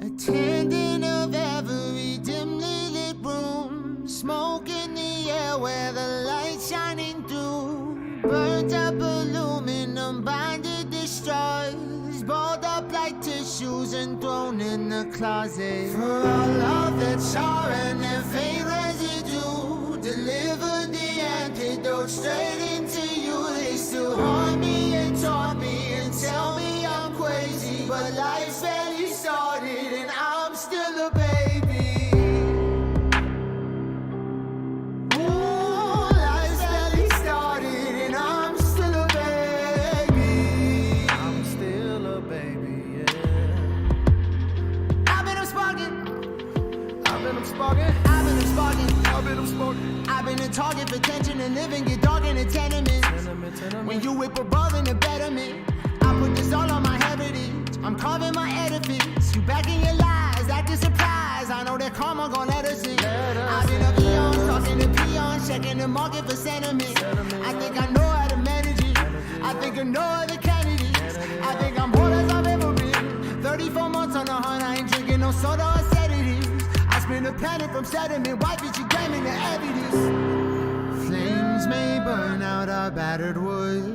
Attendant of every dimly lit room, smoke in the air where the light's shining through. Burnt up aluminum, bonded destroys, balled up like tissues and thrown in the closet. For all of the tar and their faint residue, delivered the antidote straight into you. They still haunt me and taunt me and tell me I'm crazy, but life's barely started and I'm still a baby. Ooh, life's barely started and I'm still a baby. I'm still a baby, yeah. I've been up sparking. I've been sparking. I've been up sparking. I've been sparking. I've been a target for tension and living, get dark in the tenements. When you whip above in the betterment, I put this all on my heritage. I'm carving my edifice. You back in your lies, acting surprised. I know that karma gon' let us in. I've been up eons, talking to peons, checking the market for sentiment. I think I know how to manage it. I think I know other candidates. I think I'm bored as I've ever been. 34 months on the hunt, I ain't drinking no soda or sedatives. I spin the planet from sediment, wipe it, you claiming the evidence. Flames may burn out our battered woods,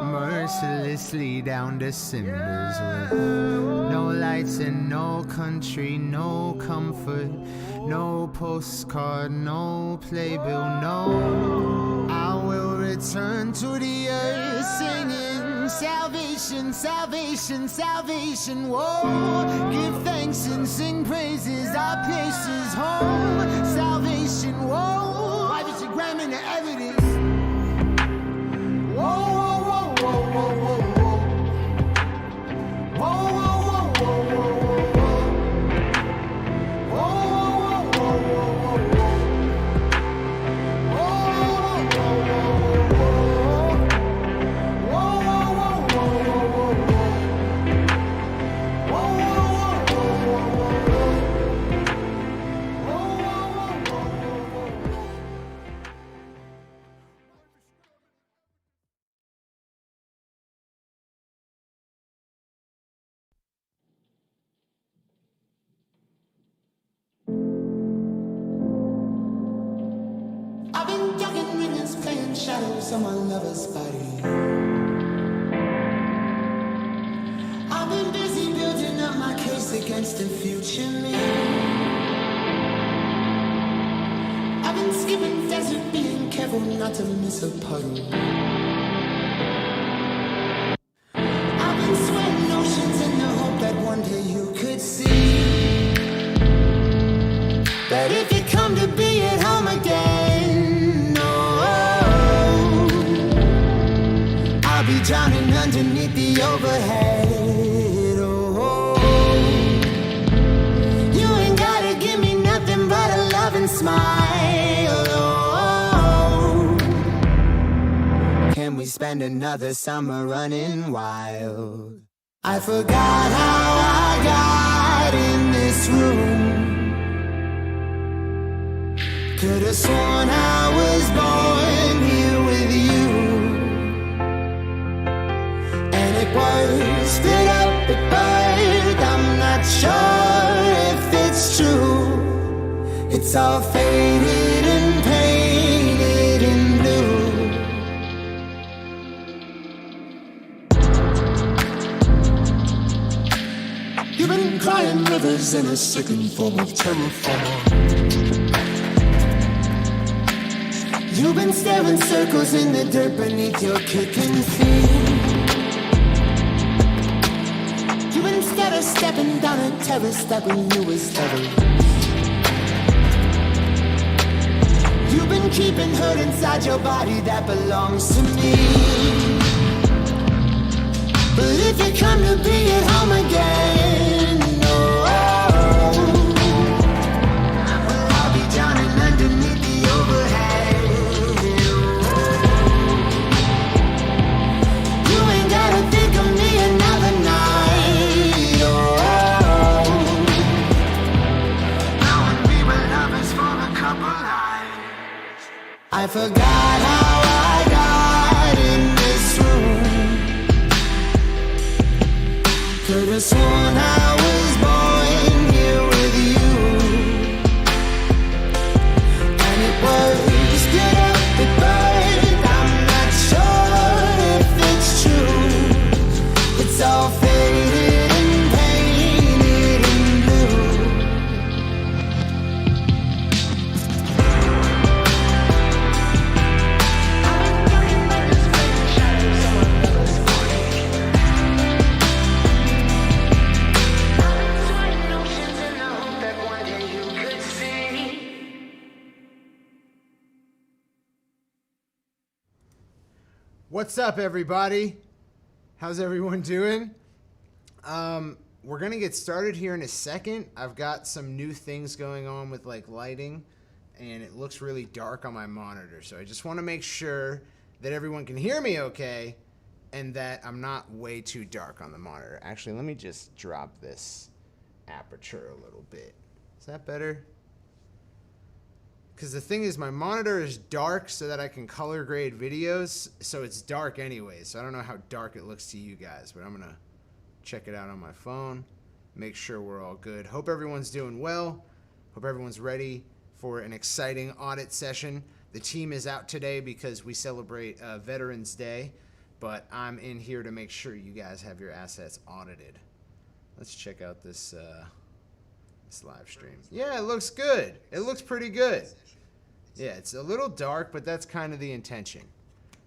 mercilessly down to cinders with no lights and no country, no comfort, no postcard, no playbill, no. I will return to the earth singing salvation, salvation, salvation, whoa. Give thanks and sing praises, our place is home. Salvation, whoa. Why did you gram in the evidence? Whoa, whoa, whoa, whoa, whoa, whoa. Whoa, whoa, whoa, whoa, whoa, whoa. Whoa, whoa, whoa, whoa, whoa. I've been ducking ribbons, playing shadows on my lover's body. I've been busy building up my case against the future me. I've been skipping desert, being careful not to miss a puddle. I've been sweating oceans in the hope that one day you could see that if you come to be at home again, I'll be drowning underneath the overhead. Oh, you ain't gotta give me nothing but a loving smile. Oh, can we spend another summer running wild? I forgot how I got in this room. Could've sworn I was born here with you. Was split up at birth, I'm not sure if it's true. It's all faded and painted in blue. You've been crying rivers in a sickened form of terror. You've been staring circles in the dirt beneath your kicking feet. Instead of stepping down a terrace that we knew was heaven, you've been keeping hurt inside your body that belongs to me. But if you come to be at home again, I'll be drowning underneath the overhead. You ain't gotta think of me another night. I forgot how I got in this room. Could've sworn I was born here with you, and it was get up, it burned. I'm not sure if it's true. It's all faded and painted in blue. What's up, everybody? How's everyone doing? We're gonna get started here in a second. I've got some new things going on with like lighting, and it looks really dark on my monitor. So I just want to make sure that everyone can hear me okay, and that I'm not way too dark on the monitor. Actually, let me just drop this aperture a little bit. Is that better? Because the thing is, my monitor is dark so that I can color grade videos, so it's dark anyway. So I don't know how dark it looks to you guys, but I'm gonna check it out on my phone, make sure we're all good. Hope everyone's doing well. Hope everyone's ready for an exciting audit session. The team is out today because we celebrate Veterans Day, but I'm in here to make sure you guys have your assets audited. Let's check out this live stream. Yeah, it looks good. It looks pretty good. Yeah, it's a little dark, but that's kind of the intention.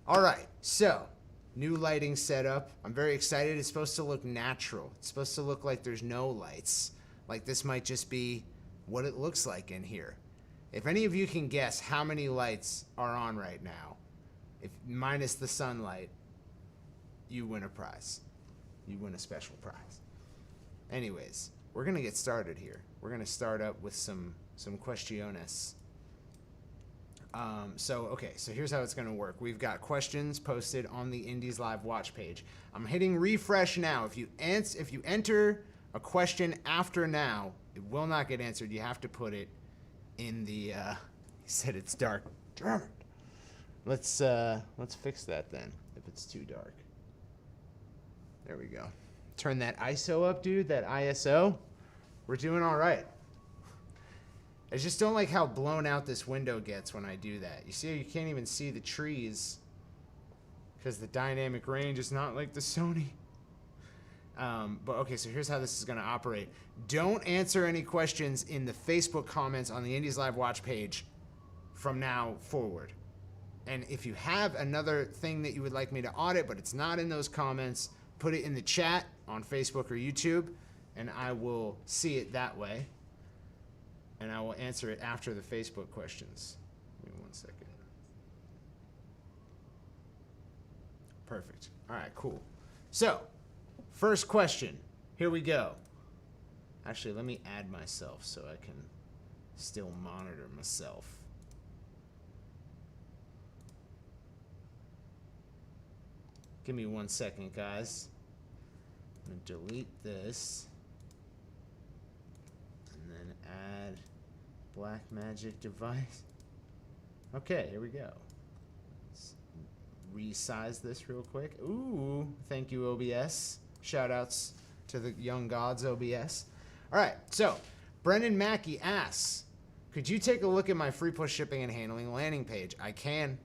All right, so new lighting setup. I'm very excited. It's supposed to look natural. It's supposed to look like there's no lights. Like this might just be what it looks like in here. If any of you can guess how many lights are on right now, if minus the sunlight, you win a prize. You win a special prize. Anyways, we're gonna get started here. We're gonna start up with some questiones. So here's how it's gonna work. We've got questions posted on the Indies Live watch page. I'm hitting refresh now. If you enter a question after now, it will not get answered. You have to put it in the. He said it's dark. Darn it. Let's fix that then. If it's too dark. There we go. Turn that ISO up, dude. That ISO. We're doing all right. I just don't like how blown out this window gets when I do that. You see, you can't even see the trees because the dynamic range is not like the Sony. But okay, so here's how this is going to operate. Don't answer any questions in the Facebook comments on the Indies Live watch page from now forward. And if you have another thing that you would like me to audit, but it's not in those comments, put it in the chat on Facebook or YouTube, and I will see it that way. And I will answer it after the Facebook questions. Give me 1 second. Perfect. All right, cool. So, first question. Here we go. Actually, let me add myself so I can still monitor myself. Give me 1 second, guys. I'm going to delete this. And then add Black Magic device. Okay, here we go. Let's resize this real quick. Ooh, thank you, OBS. Shout outs to the young gods, OBS. All right, so Brendan Mackey asks, could you take a look at my free push shipping and handling landing page? I can.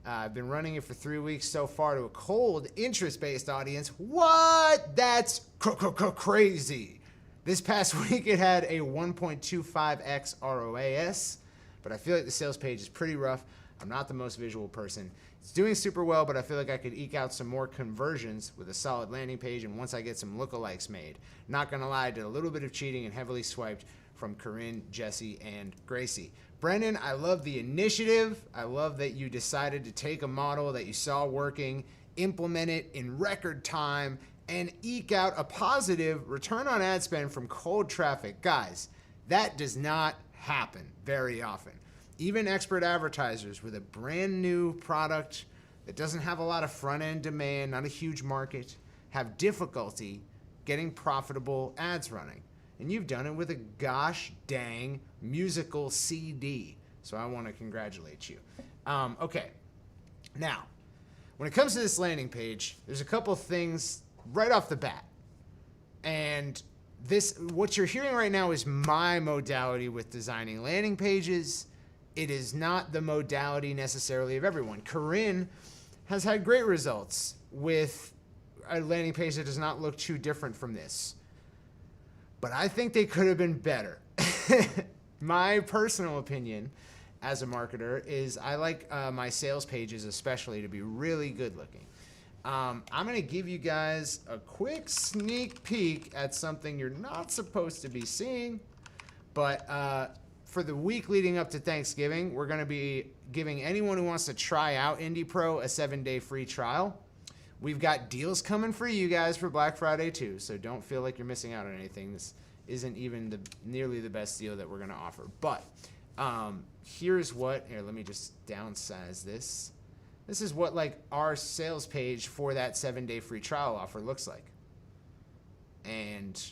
I've been running it for 3 weeks so far to a cold interest-based audience. What? That's crazy. This past week it had a 1.25x ROAS, but I feel like the sales page is pretty rough. I'm not the most visual person. It's doing super well, but I feel like I could eke out some more conversions with a solid landing page and once I get some lookalikes made. Not gonna lie, I did a little bit of cheating and heavily swiped from Corinne, Jesse, and Gracie. Brendan, I love the initiative. I love that you decided to take a model that you saw working, implement it in record time, and eke out a positive return on ad spend from cold traffic. Guys, that does not happen very often. Even expert advertisers with a brand new product that doesn't have a lot of front-end demand, not a huge market, have difficulty getting profitable ads running. And you've done it with a gosh dang musical CD. So I want to congratulate you. Okay, now, when it comes to this landing page, there's a couple things right off the bat. And this, what you're hearing right now is my modality with designing landing pages. It is not the modality necessarily of everyone. Corinne has had great results with a landing page that does not look too different from this. But I think they could have been better. My personal opinion as a marketer is I like my sales pages especially to be really good looking. I'm going to give you guys a quick sneak peek at something you're not supposed to be seeing. But for the week leading up to Thanksgiving, we're going to be giving anyone who wants to try out Indie Pro a 7-day free trial. We've got deals coming for you guys for Black Friday too, so don't feel like you're missing out on anything. This isn't even nearly the best deal that we're going to offer. But here's what, here, let me just downsize this. This is what like our sales page for that 7-day free trial offer looks like. And,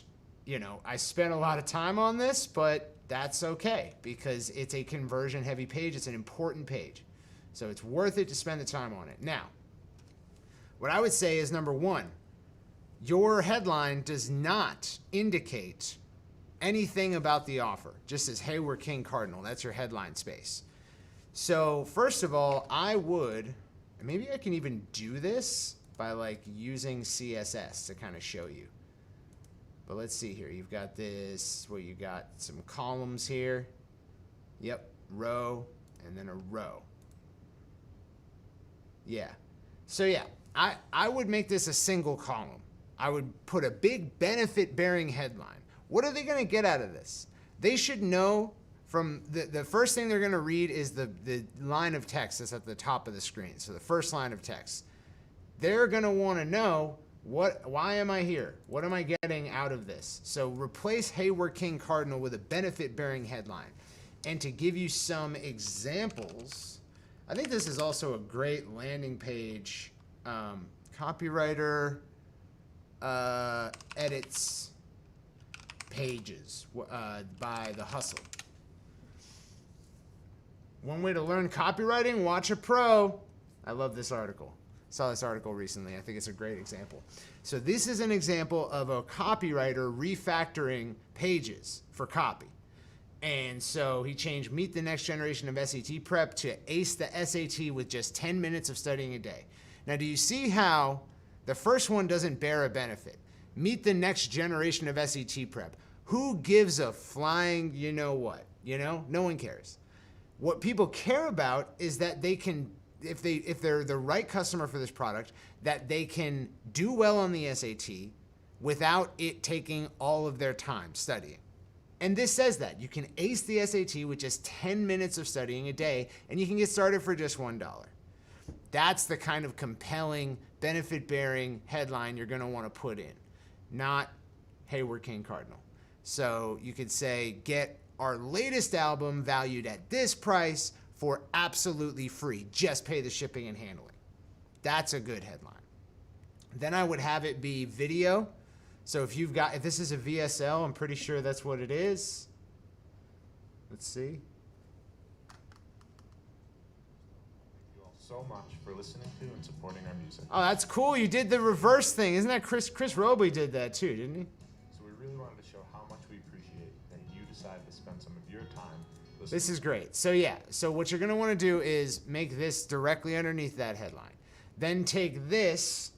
you know, I spent a lot of time on this, but that's okay because it's a conversion heavy page. It's an important page. So it's worth it to spend the time on it. Now, what I would say is number one, your headline does not indicate anything about the offer. Just says, hey, we're King Cardinal. That's your headline space. So first of all, I would, maybe I can even do this by like using CSS to kind of show you. But let's see here. You've got this, well, you got some columns here. Yep, row, and then a row. Yeah. So yeah, I would make this a single column. I would put a big benefit-bearing headline. What are they going to get out of this? They should know from the first thing they're going to read is the line of text that's at the top of the screen. So the first line of text. They're going to want to know, why am I here? What am I getting out of this? So replace hey, we're King Cardinal with a benefit-bearing headline. And to give you some examples, I think this is also a great landing page. Copywriter edits pages by The Hustle. One way to learn copywriting, watch a pro. I love this article. Saw this article recently. I think it's a great example. So this is an example of a copywriter refactoring pages for copy. And so he changed meet the next generation of SAT prep to ace the SAT with just 10 minutes of studying a day. Now, do you see how the first one doesn't bear a benefit? Meet the next generation of SAT prep. Who gives a flying you know what? You know, no one cares. What people care about is that they can, if they're the right customer for this product, that they can do well on the SAT without it taking all of their time studying. And this says that you can ace the SAT with just 10 minutes of studying a day, and you can get started for just $1. That's the kind of compelling, benefit-bearing headline you're going to want to put in, not, hey, we're King Cardinal. So you could say, get our latest album valued at this price for absolutely free. Just pay the shipping and handling. That's a good headline. Then I would have it be video. So if this is a VSL, I'm pretty sure that's what it is. Let's see. Thank you all so much for listening to and supporting our music. Oh, that's cool. You did the reverse thing. Isn't that Chris Roby did that too, didn't he? So we really wanted to show how much we appreciate that you decided to spend some of your time listening. This is great. So yeah, so what you're going to want to do is make this directly underneath that headline. Then take this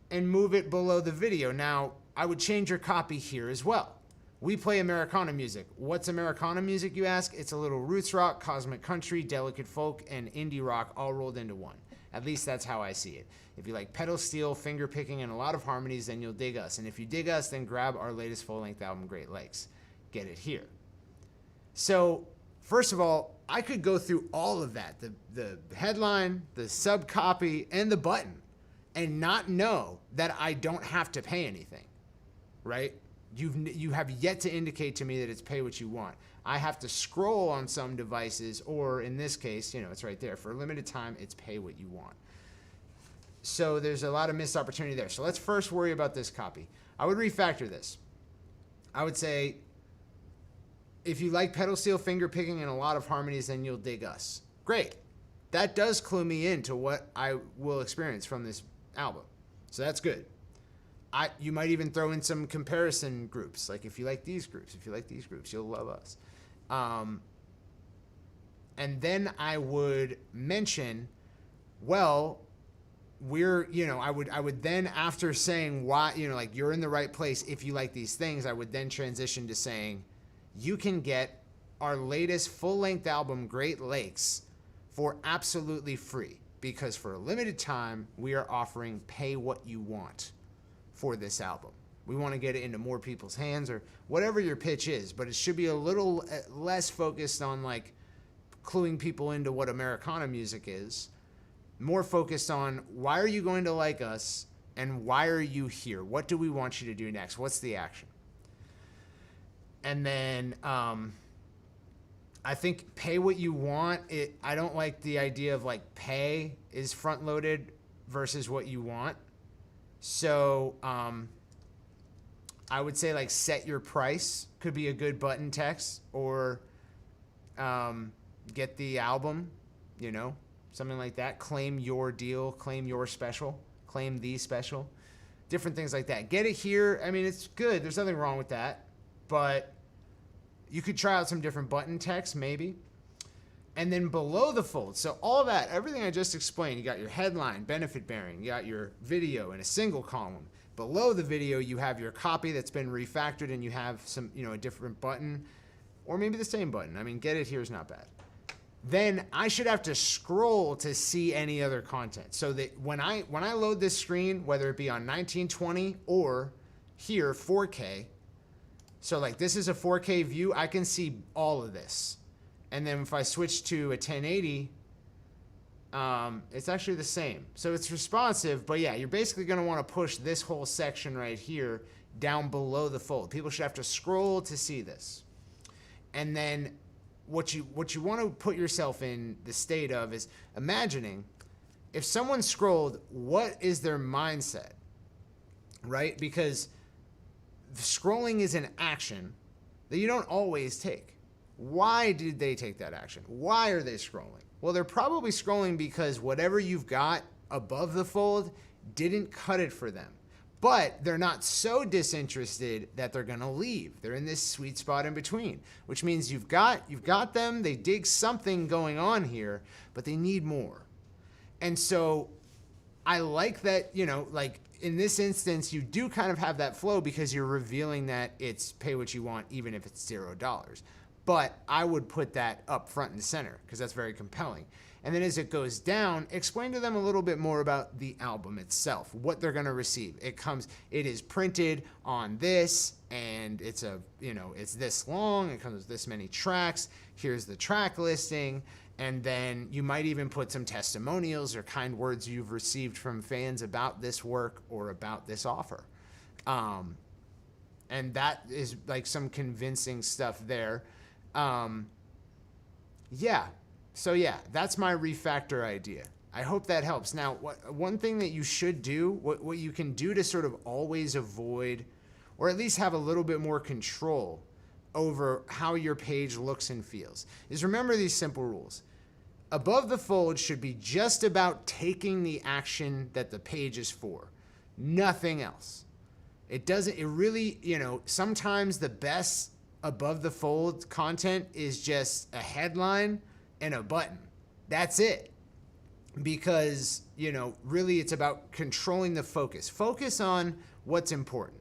and move it below the video. Now, I would change your copy here as well. We play Americana music. What's Americana music, you ask? It's a little roots rock, cosmic country, delicate folk, and indie rock all rolled into one. At least that's how I see it. If you like pedal steel, finger picking, and a lot of harmonies, then you'll dig us. And if you dig us, then grab our latest full-length album, Great Lakes. Get it here. So, first of all, I could go through all of that, the headline, the sub copy, and the button, and not know that I don't have to pay anything, right? You have yet to indicate to me that it's pay what you want. I have to scroll on some devices, or in this case, you know, it's right there. For a limited time, it's pay what you want. So there's a lot of missed opportunity there. So let's first worry about this copy. I would refactor this. I would say, if you like pedal steel, finger picking, and a lot of harmonies, then you'll dig us. Great. That does clue me into what I will experience from this album. So that's good. you might even throw in some comparison groups. Like if you like these groups, you'll love us. And then I would mention, well, I would then, after saying why, like you're in the right place if you like these things, I would then transition to saying you can get our latest full-length album, Great Lakes, for absolutely free, because for a limited time, we are offering pay what you want for this album. We want to get it into more people's hands, or whatever your pitch is, but it should be a little less focused on like cluing people into what Americana music is, more focused on why are you going to like us and why are you here? What do we want you to do next? What's the action? And then I think pay what you want. I don't like the idea of like pay is front loaded versus what you want. So I would say like set your price could be a good button text, or get the album, something like that. Claim your deal, claim your special, claim the special, different things like that. Get it here. I mean, it's good. There's nothing wrong with that, but you could try out some different button text maybe. And then below the fold, so all that, everything I just explained, you got your headline, benefit bearing, you got your video in a single column. Below the video, you have your copy that's been refactored, and you have some, a different button, or maybe the same button. I mean, get it here is not bad. Then I should have to scroll to see any other content. So that when I load this screen, whether it be on 1920 or here 4K, so like this is a 4K view, I can see all of this. And then if I switch to a 1080, it's actually the same. So it's responsive, but yeah, you're basically going to want to push this whole section right here down below the fold. People should have to scroll to see this. And then what you want to put yourself in the state of is imagining if someone scrolled, what is their mindset, right? Because scrolling is an action that you don't always take. Why did they take that action? Why are they scrolling? Well, they're probably scrolling because whatever you've got above the fold didn't cut it for them. But they're not so disinterested that they're going to leave. They're in this sweet spot in between, which means you've got them. They dig something going on here, but they need more. And so I like that, like in this instance, you do kind of have that flow because you're revealing that it's pay what you want, even if it's $0. But I would put that up front and center because that's very compelling. And then as it goes down, explain to them a little bit more about the album itself, what they're going to receive. It is printed on this, and it's it's this long. It comes with this many tracks. Here's the track listing. And then you might even put some testimonials or kind words you've received from fans about this work or about this offer. And that is like some convincing stuff there. So that's my refactor idea. I hope that helps. Now, one thing that you should do, what you can do to sort of always avoid, or at least have a little bit more control over how your page looks and feels, is remember these simple rules. Above the fold should be just about taking the action that the page is for. Nothing else. It really, sometimes the best above the fold content is just a headline and a button. That's it. Because, really it's about controlling the focus. Focus on what's important.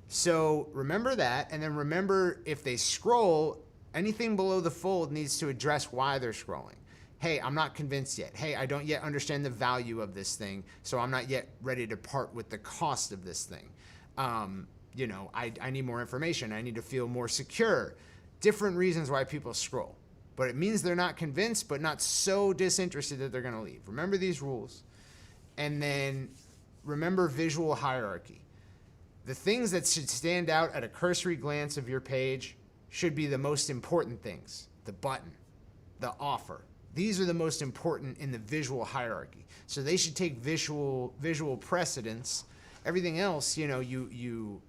So remember that, and then remember if they scroll, anything below the fold needs to address why they're scrolling. Hey, I'm not convinced yet. Hey, I don't yet understand the value of this thing, so I'm not yet ready to part with the cost of this thing. I need more information. I need to feel more secure. Different reasons why people scroll. But it means they're not convinced, but not so disinterested that they're going to leave. Remember these rules. And then remember visual hierarchy. The things that should stand out at a cursory glance of your page should be the most important things. The button, the offer. These are the most important in the visual hierarchy. So they should take visual precedence. Everything else, you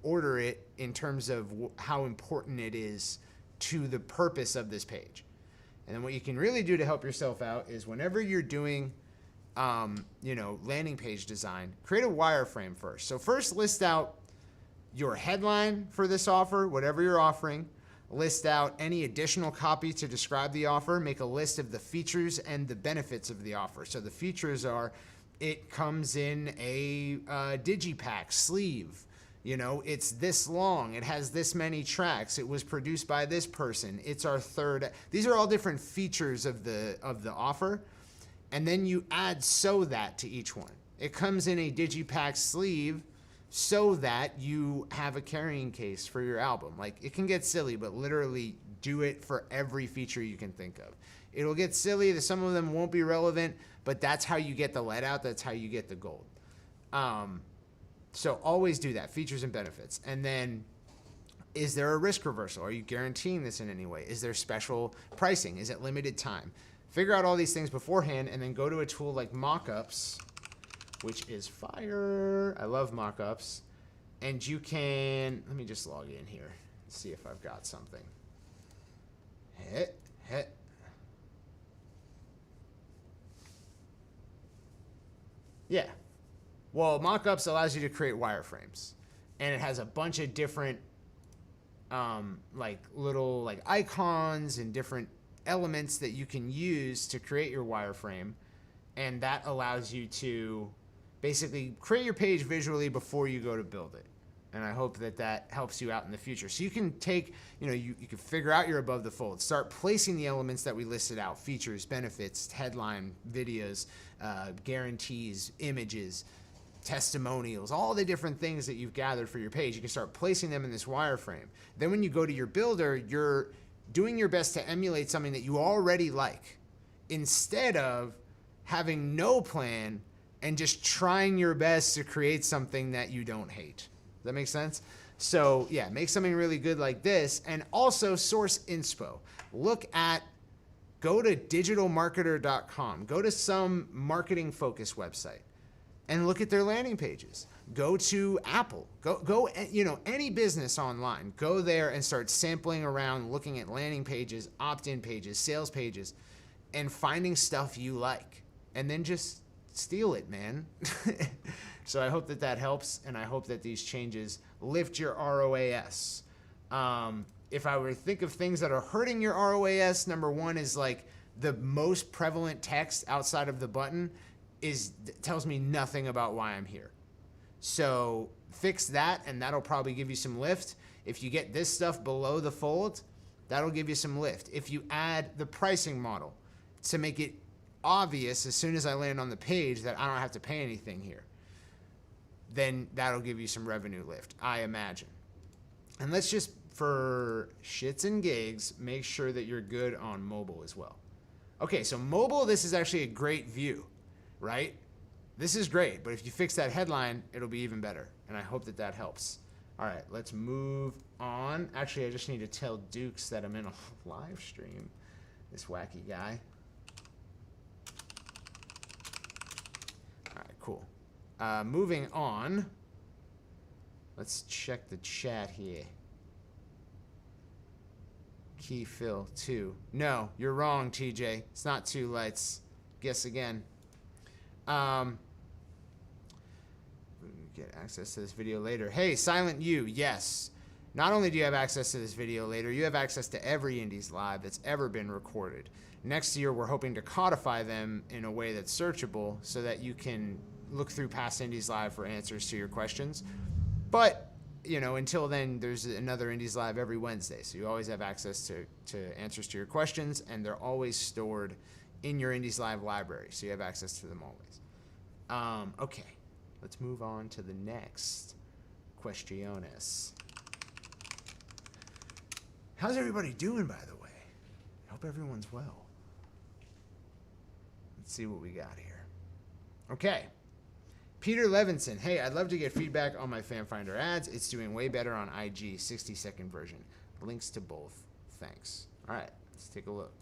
order it in terms of how important it is to the purpose of this page. And then what you can really do to help yourself out is whenever you're doing you know, landing page design, create a wireframe first. So first list out your headline for this offer, whatever you're offering. List out any additional copy to describe the offer. Make a list of the features and the benefits of the offer. So the features are, it comes in a digipack sleeve. You know, it's this long. It has this many tracks. It was produced by this person. It's our third. These are all different features of the offer. And then you add "so that" to each one. It comes in a digipack sleeve so that you have a carrying case for your album. Like, it can get silly, but literally do it for every feature you can think of. It'll get silly. Some of them won't be relevant, but that's how you get the let out. That's how you get the gold. So always do that, features and benefits. And then, is there a risk reversal? Are you guaranteeing this in any way? Is there special pricing? Is it limited time? Figure out all these things beforehand, and then go to a tool like Mockups, which is fire. I love Mockups. And you can, let me just log in here, see if I've got something. Hit. Yeah. Well, Mockups allows you to create wireframes, and it has a bunch of different like little like icons and different elements that you can use to create your wireframe, and that allows you to basically create your page visually before you go to build it. And I hope that that helps you out in the future. So you can take, you know, you can figure out your above the fold, start placing the elements that we listed out: features, benefits, headline, videos, guarantees, images, testimonials, all the different things that you've gathered for your page. You can start placing them in this wireframe. Then when you go to your builder, you're doing your best to emulate something that you already like, instead of having no plan and just trying your best to create something that you don't hate. Does that make sense? So yeah, make something really good like this, and also source inspo. Go to digitalmarketer.com, go to some marketing focused website and look at their landing pages. Go to Apple, go, you know, any business online, go there and start sampling around, looking at landing pages, opt-in pages, sales pages, and finding stuff you like, and then just steal it, man. So I hope that that helps, and I hope that these changes lift your ROAS. If I were to think of things that are hurting your ROAS, number one is like the most prevalent text outside of the button tells me nothing about why I'm here. So fix that, and that'll probably give you some lift. If you get this stuff below the fold, that'll give you some lift. If you add the pricing model to make it obvious as soon as I land on the page that I don't have to pay anything here, then that'll give you some revenue lift, I imagine. And let's just, for shits and gigs, make sure that you're good on mobile as well. Okay, so mobile, this is actually a great view, right? This is great, but if you fix that headline, it'll be even better. And I hope that that helps. All right, let's move on. Actually, I just need to tell Dukes that I'm in a live stream, this wacky guy. All right, cool. Moving on. Let's check the chat here. Key fill 2. No, you're wrong, TJ. It's not 2 lights. Guess again. Get access to this video later. Hey, Silent You, yes. Not only do you have access to this video later, you have access to every Indies Live that's ever been recorded. Next year, we're hoping to codify them in a way that's searchable so that you can look through past Indies Live for answers to your questions. But, you know, until then, there's another Indies Live every Wednesday. So you always have access to answers to your questions, and they're always stored in your Indies Live library. So you have access to them always. Okay, let's move on to the next questiones. How's everybody doing, by the way? I hope everyone's well. Let's see what we got here. Okay. Peter Levinson, hey, I'd love to get feedback on my FanFinder ads. It's doing way better on IG, 60-second version. Links to both. Thanks. All right, let's take a look.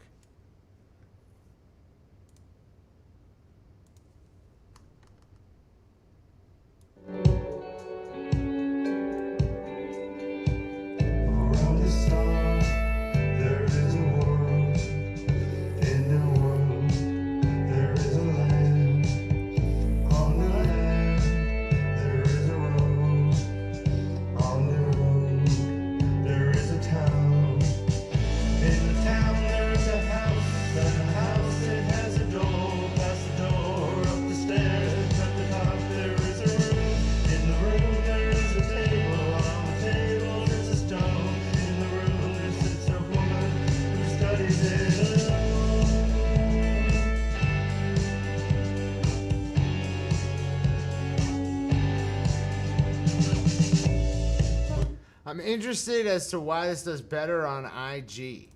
I'm interested as to why this does better on IG.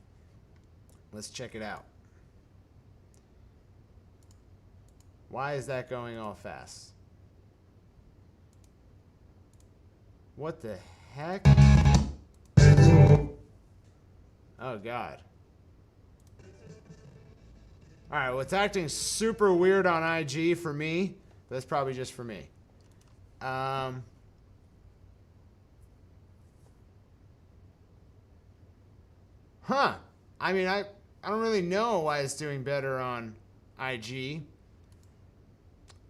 Let's check it out. Why is that going all fast? What the heck? Oh, God. All right, well, it's acting super weird on IG for me. But that's probably just for me. Huh. I mean, I don't really know why it's doing better on IG.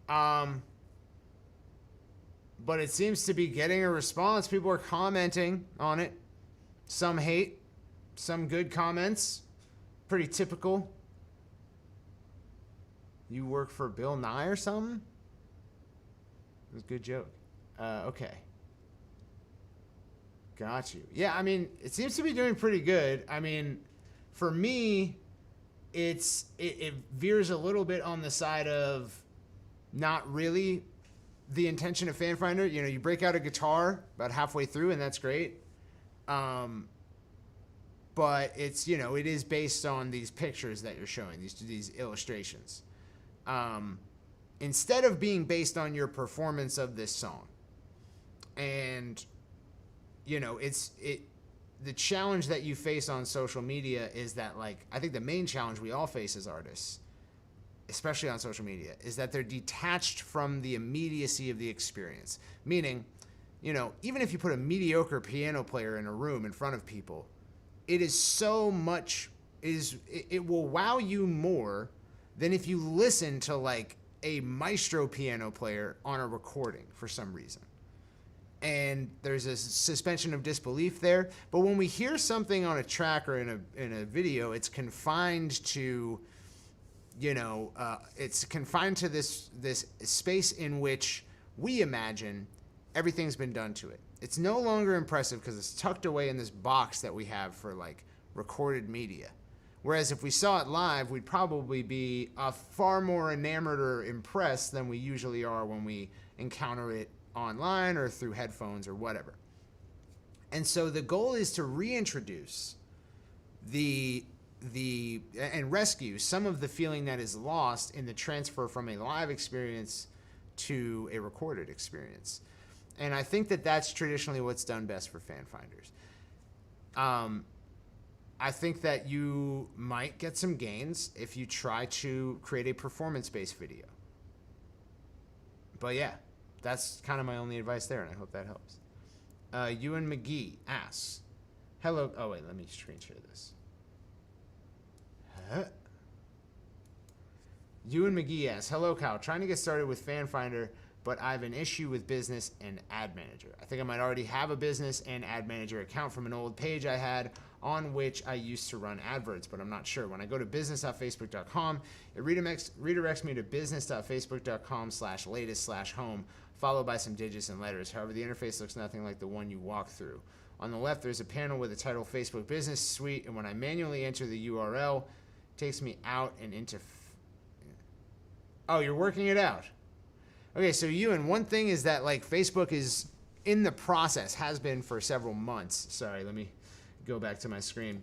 But it seems to be getting a response. People are commenting on it. Some hate, some good comments. Pretty typical. You work for Bill Nye or something? It was a good joke. Okay. Got you. Yeah, I mean, it seems to be doing pretty good. I mean, for me, it veers a little bit on the side of not really the intention of FanFinder. You know, you break out a guitar about halfway through, and that's great. But it's, you know, it is based on these pictures that you're showing, these illustrations. Instead of being based on your performance of this song. And, you know, the challenge that you face on social media is that, like, I think the main challenge we all face as artists, especially on social media, is that they're detached from the immediacy of the experience. Meaning, you know, even if you put a mediocre piano player in a room in front of people, it is so much, it will wow you more than if you listen to, like, a maestro piano player on a recording for some reason. And there's a suspension of disbelief there. But when we hear something on a track or in a video, it's confined to, you know, it's confined to this space in which we imagine everything's been done to it. It's no longer impressive because it's tucked away in this box that we have for, like, recorded media. Whereas if we saw it live, we'd probably be far more enamored or impressed than we usually are when we encounter it online or through headphones or whatever. And so the goal is to reintroduce and rescue some of the feeling that is lost in the transfer from a live experience to a recorded experience. And I think that that's traditionally what's done best for FanFinders. I think that you might get some gains if you try to create a performance-based video. But yeah, that's kind of my only advice there, and I hope that helps. Ewan McGee asks, hello, oh wait, let me screen share this. Ewan McGee asks, hello Kyle, trying to get started with FanFinder, but I have an issue with business and ad manager. I think I might already have a business and ad manager account from an old page I had on which I used to run adverts, but I'm not sure. When I go to business.facebook.com, it redirects me to business.facebook.com/latest/home, followed by some digits and letters. However, the interface looks nothing like the one you walk through. On the left, there's a panel with the title Facebook Business Suite, and when I manually enter the URL, it takes me out and into... Oh, you're working it out. Okay, so Ewan, one thing is that, like, Facebook is in the process, has been for several months. Sorry, let me go back to my screen.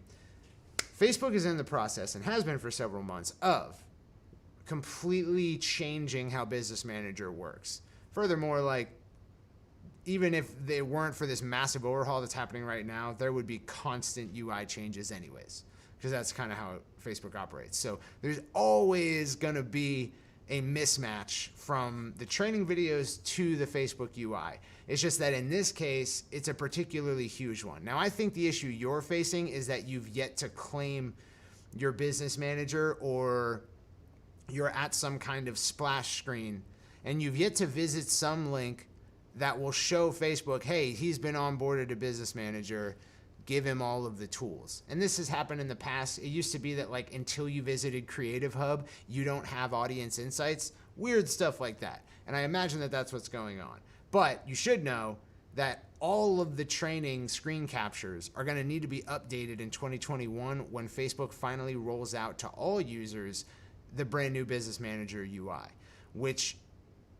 Facebook is in the process and has been for several months of completely changing how Business Manager works. Furthermore, like, even if they weren't for this massive overhaul that's happening right now, there would be constant UI changes anyways, because that's kind of how Facebook operates. So there's always going to be a mismatch from the training videos to the Facebook UI. It's just that in this case, it's a particularly huge one. Now, I think the issue you're facing is that you've yet to claim your Business Manager, or you're at some kind of splash screen and you've yet to visit some link that will show Facebook, hey, he's been onboarded to Business Manager, give him all of the tools. And this has happened in the past. It used to be that, like, until you visited Creative Hub, you don't have audience insights, weird stuff like that. And I imagine that that's what's going on. But you should know that all of the training screen captures are going to need to be updated in 2021 when Facebook finally rolls out to all users the brand new Business Manager UI, which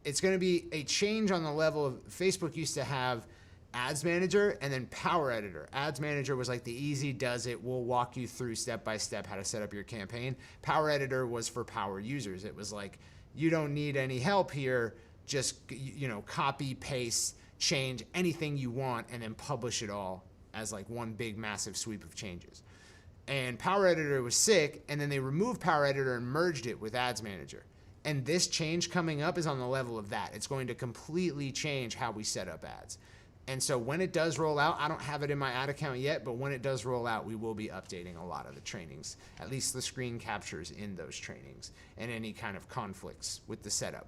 it's going to be a change on the level of Facebook used to have Ads Manager, and then Power Editor. Ads Manager was like the easy does it. We'll walk you through step by step how to set up your campaign. Power Editor was for power users. It was like, you don't need any help here. Just, copy, paste, change anything you want, and then publish it all as like one big massive sweep of changes. And Power Editor was sick, and then they removed Power Editor and merged it with Ads Manager. And this change coming up is on the level of that. It's going to completely change how we set up ads. And so when it does roll out, I don't have it in my ad account yet, but when it does roll out, we will be updating a lot of the trainings, at least the screen captures in those trainings and any kind of conflicts with the setup.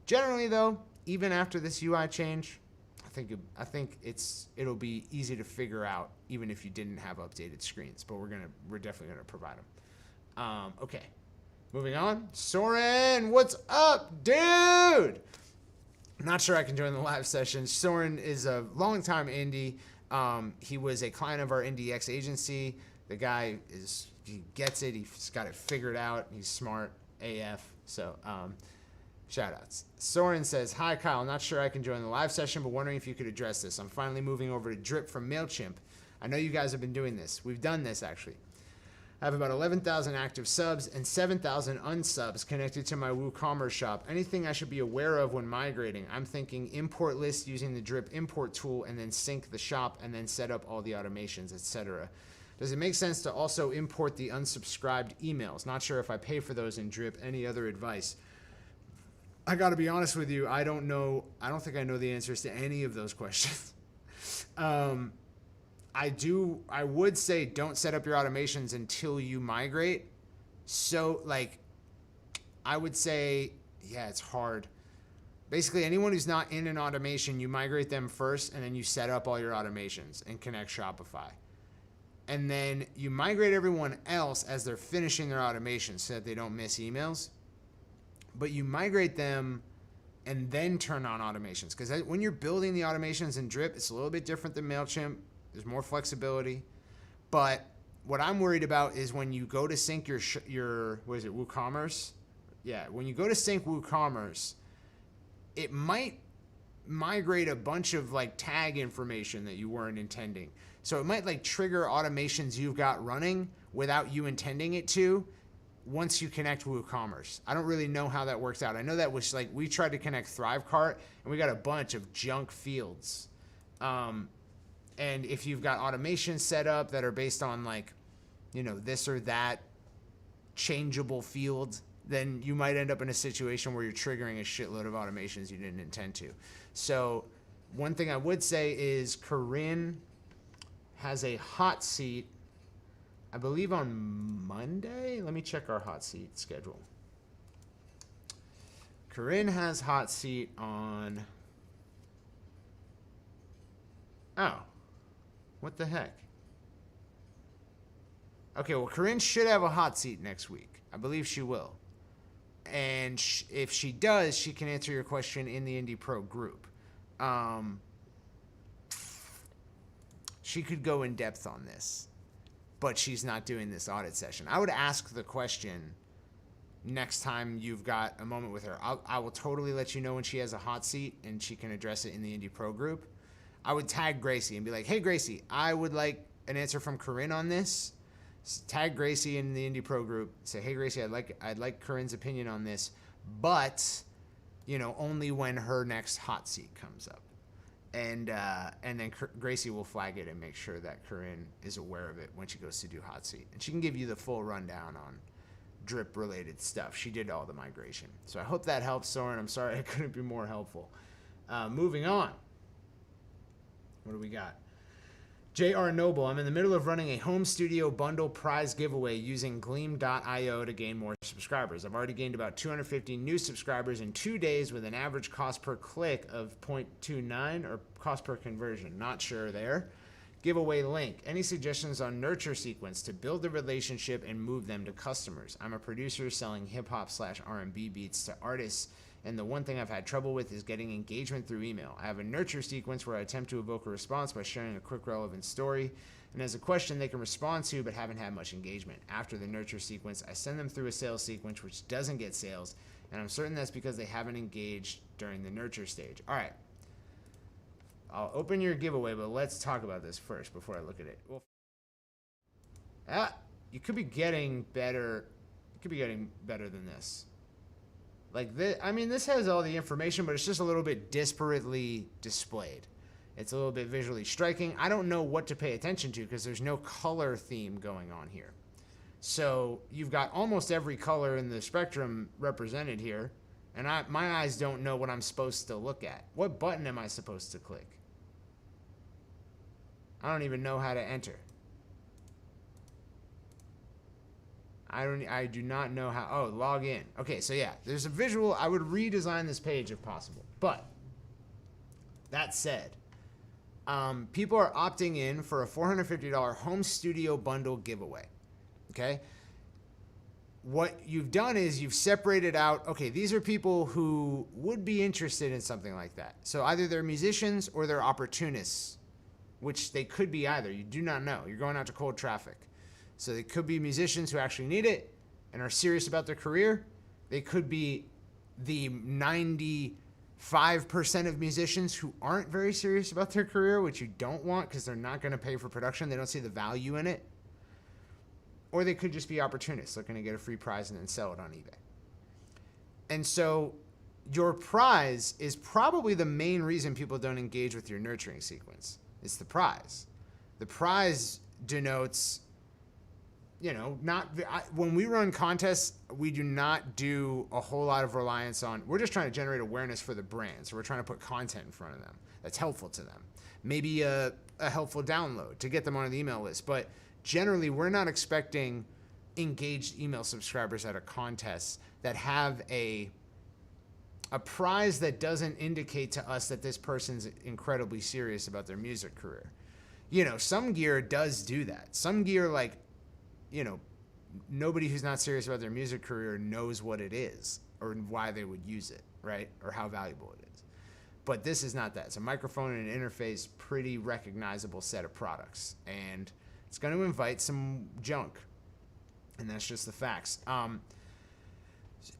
Generally though, even after this UI change, I think it'll be easy to figure out even if you didn't have updated screens, but we're definitely gonna provide them. Okay, moving on. Soren, what's up, dude? Not sure I can join the live session. Soren is a longtime indie. He was a client of our IndieX agency. The guy he gets it. He's got it figured out. He's smart AF. So shout outs. Soren says, hi Kyle, not sure I can join the live session, but wondering if you could address this. I'm finally moving over to Drip from MailChimp. I know you guys have been doing this. We've done this actually. I have about 11,000 active subs and 7,000 unsubs connected to my WooCommerce shop. Anything I should be aware of when migrating? I'm thinking import list using the Drip import tool and then sync the shop and then set up all the automations, etc. Does it make sense to also import the unsubscribed emails? Not sure if I pay for those in Drip. Any other advice? I gotta be honest with you, I don't know. I don't think I know the answers to any of those questions. I would say don't set up your automations until you migrate. So I would say, yeah, it's hard. Basically, anyone who's not in an automation, you migrate them first and then you set up all your automations and connect Shopify. And then you migrate everyone else as they're finishing their automations so that they don't miss emails. But you migrate them and then turn on automations. Because when you're building the automations in Drip, it's a little bit different than MailChimp. There's more flexibility. But what I'm worried about is when you go to sync your what is it, WooCommerce? Yeah, when you go to sync WooCommerce, it might migrate a bunch of tag information that you weren't intending. So it might trigger automations you've got running without you intending it to once you connect WooCommerce. I don't really know how that works out. I know that was we tried to connect ThriveCart and we got a bunch of junk fields. And if you've got automations set up that are based on this or that changeable field, then you might end up in a situation where you're triggering a shitload of automations you didn't intend to. So one thing I would say is Corinne has a hot seat, I believe on Monday. Let me check our hot seat schedule. Corinne has hot seat on, oh, what the heck? Okay, well, Corinne should have a hot seat next week. I believe she will. And if she does, she can answer your question in the Indie Pro group. She could go in depth on this, but she's not doing this audit session. I would ask the question next time you've got a moment with her. I will totally let you know when she has a hot seat and she can address it in the Indie Pro group. I would tag Gracie and be like, hey, Gracie, I would like an answer from Corinne on this. Tag Gracie in the Indie Pro group. Say, hey, Gracie, I'd like Corinne's opinion on this, but, only when her next hot seat comes up. And then Gracie will flag it and make sure that Corinne is aware of it when she goes to do hot seat. And she can give you the full rundown on Drip-related stuff. She did all the migration. So I hope that helps, Soren. I'm sorry I couldn't be more helpful. Moving on. What do we got? J.R. Noble, I'm in the middle of running a home studio bundle prize giveaway using Gleam.io to gain more subscribers. I've already gained about 250 new subscribers in 2 days with an average cost per click of 0.29 or cost per conversion. Not sure there. Giveaway link. Any suggestions on nurture sequence to build a relationship and move them to customers? I'm a producer selling hip-hop/R&B beats to artists, and the one thing I've had trouble with is getting engagement through email. I have a nurture sequence where I attempt to evoke a response by sharing a quick relevant story, and as a question they can respond to but haven't had much engagement. After the nurture sequence, I send them through a sales sequence which doesn't get sales, and I'm certain that's because they haven't engaged during the nurture stage. All right. I'll open your giveaway, but let's talk about this first before I look at it. Well, you could be getting better. You could be getting better than this. Like this, I mean, this has all the information, but it's just a little bit disparately displayed. It's a little bit visually striking. I don't know what to pay attention to because there's no color theme going on here. So you've got almost every color in the spectrum represented here, and my eyes don't know what I'm supposed to look at. What button am I supposed to click? I don't even know how to enter. I do not know how. Oh, log in. Okay, so yeah, there's a visual. I would redesign this page if possible. But that said, people are opting in for a $450 home studio bundle giveaway. Okay? What you've done is you've separated out, okay, these are people who would be interested in something like that. So either they're musicians or they're opportunists, which they could be either. You do not know. You're going out to cold traffic. So they could be musicians who actually need it and are serious about their career. They could be the 95% of musicians who aren't very serious about their career, which you don't want because they're not going to pay for production. They don't see the value in it. Or they could just be opportunists looking to get a free prize and then sell it on eBay. And so your prize is probably the main reason people don't engage with your nurturing sequence. It's the prize. The prize denotes, you know, when we run contests, we do not do a whole lot of reliance on, we're just trying to generate awareness for the brand. So we're trying to put content in front of them that's helpful to them. Maybe a helpful download to get them on the email list. But generally, we're not expecting engaged email subscribers at a contest that have a prize that doesn't indicate to us that this person's incredibly serious about their music career. You know, some gear does do that. Some gear, like, you know, nobody who's not serious about their music career knows what it is or why they would use it, right? Or how valuable it is. But this is not that. It's a microphone and an interface, pretty recognizable set of products. And it's going to invite some junk. And that's just the facts.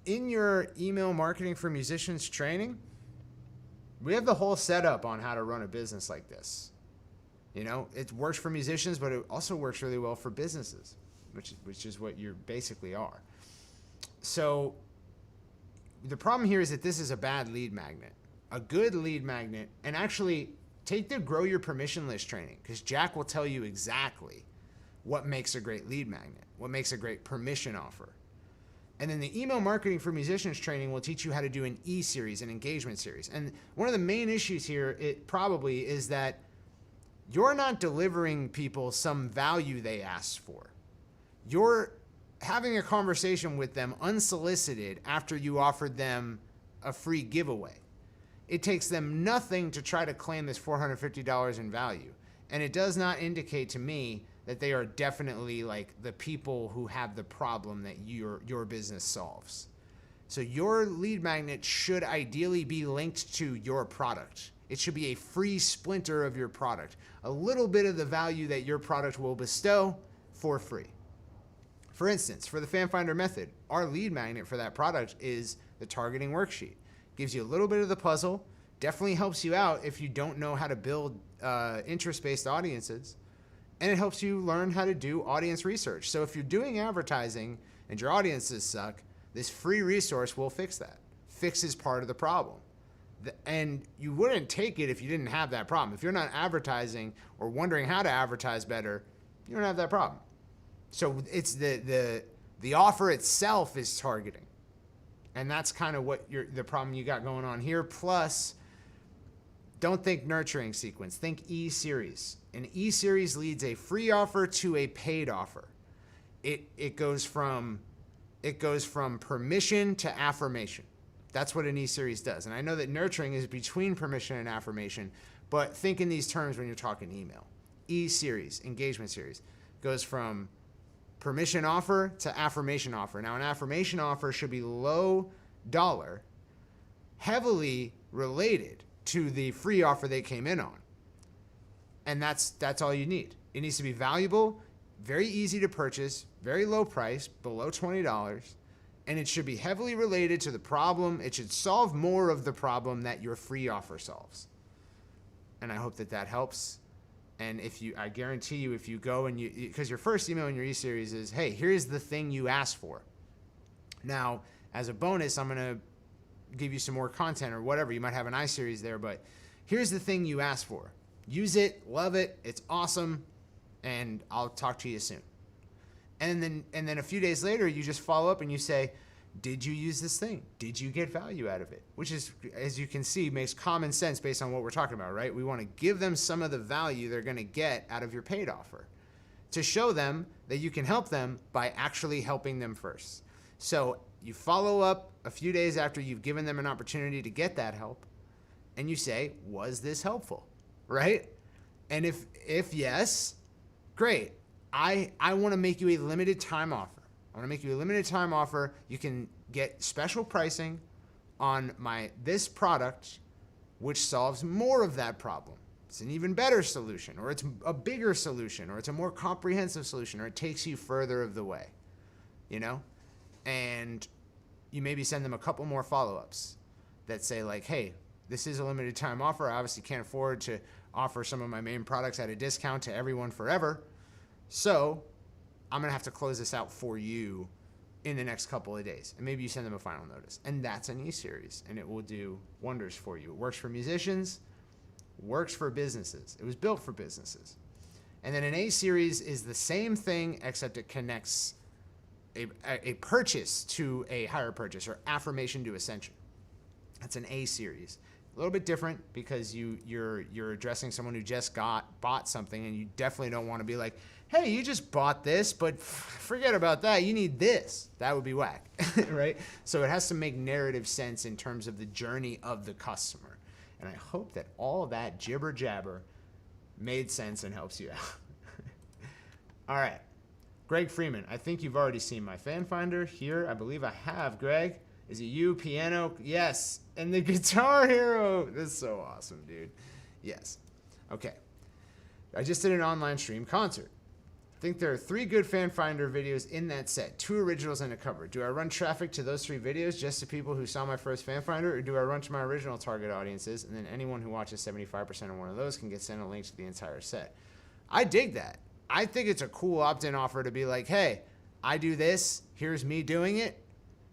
In your email marketing for musicians training, we have the whole setup on how to run a business like this. You know, it works for musicians, but it also works really well for businesses, which is what you basically are. So the problem here is that this is a bad lead magnet. A good lead magnet, and actually take the Grow Your Permission List training, because Jack will tell you exactly what makes a great lead magnet, what makes a great permission offer. And then the email marketing for musicians training will teach you how to do an E-series, an engagement series. And one of the main issues here, it probably is that you're not delivering people some value they asked for. You're having a conversation with them unsolicited after you offered them a free giveaway. It takes them nothing to try to claim this $450 in value. And it does not indicate to me that they are definitely like the people who have the problem that your business solves. So your lead magnet should ideally be linked to your product. It should be a free splinter of your product. A little bit of the value that your product will bestow for free. For instance, for the Fan Finder method, our lead magnet for that product is the targeting worksheet. Gives you a little bit of the puzzle, definitely helps you out if you don't know how to build interest-based audiences, and it helps you learn how to do audience research. So if you're doing advertising and your audiences suck, this free resource will fix that. Fixes part of the problem. And you wouldn't take it if you didn't have that problem. If you're not advertising or wondering how to advertise better, you don't have that problem. So it's the offer itself is targeting. And that's kind of what the problem you got going on here. Plus, don't think nurturing sequence. Think E-series. An E-series leads a free offer to a paid offer. It goes from permission to affirmation. That's what an E-series does. And I know that nurturing is between permission and affirmation, but think in these terms when you're talking email. E-series, engagement series, goes from permission offer to affirmation offer. Now, an affirmation offer should be low dollar, heavily related to the free offer they came in on. And that's all you need. It needs to be valuable, very easy to purchase, very low price, below $20, and it should be heavily related to the problem. It should solve more of the problem that your free offer solves. and I hope that that helps. And I guarantee you, if you go and because your first email in your e-series is, hey, here's the thing you asked for. Now, as a bonus, I'm going to give you some more content or whatever. You might have an i-series there, but here's the thing you asked for. Use it, love it, it's awesome, and I'll talk to you soon. And then a few days later, you just follow up and you say, did you use this thing? Did you get value out of it? Which is, as you can see, makes common sense based on what we're talking about, right? We want to give them some of the value they're going to get out of your paid offer to show them that you can help them by actually helping them first. So you follow up a few days after you've given them an opportunity to get that help, and you say, was this helpful, right? And if yes, great. I want to make you a limited time offer. I want to make you a limited time offer. You can get special pricing on this product, which solves more of that problem. It's an even better solution, or it's a bigger solution, or it's a more comprehensive solution, or it takes you further of the way, you know? And you maybe send them a couple more follow-ups that say like, hey, this is a limited time offer. I obviously can't afford to offer some of my main products at a discount to everyone forever. So I'm going to have to close this out for you in the next couple of days. And maybe you send them a final notice. And that's an e-series, and it will do wonders for you. It works for musicians, works for businesses. It was built for businesses. And then an A-series is the same thing, except it connects a purchase to a higher purchase, or affirmation to ascension. That's an A-series. A little bit different because you're addressing someone who just bought something, and you definitely don't want to be like, hey, you just bought this, but forget about that. You need this. That would be whack, right? So it has to make narrative sense in terms of the journey of the customer. And I hope that all that jibber jabber made sense and helps you out. All right. Greg Freeman, I think you've already seen my fan finder here. I believe I have, Greg. Is it you, piano? Yes. And the Guitar Hero. This is so awesome, dude. Yes. Okay. I just did an online stream concert. I think there are 3 good fan finder videos in that set, 2 originals and a cover. Do I run traffic to those 3 videos just to people who saw my first fan finder, or do I run to my original target audiences, and then anyone who watches 75% of one of those can get sent a link to the entire set? I dig that. I think it's a cool opt-in offer to be like, hey, I do this, here's me doing it.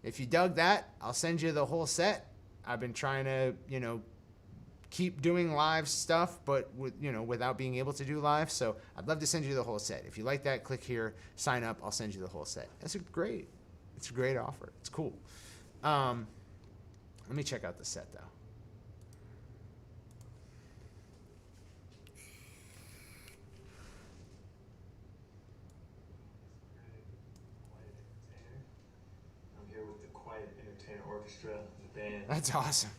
If you dug that, I'll send you the whole set. I've been trying to, keep doing live stuff, but without being able to do live. So I'd love to send you the whole set. If you like that, click here, sign up. I'll send you the whole set. It's a great offer. It's cool. Let me check out the set though. I'm here with the Quiet Entertainer Orchestra, the band. That's awesome.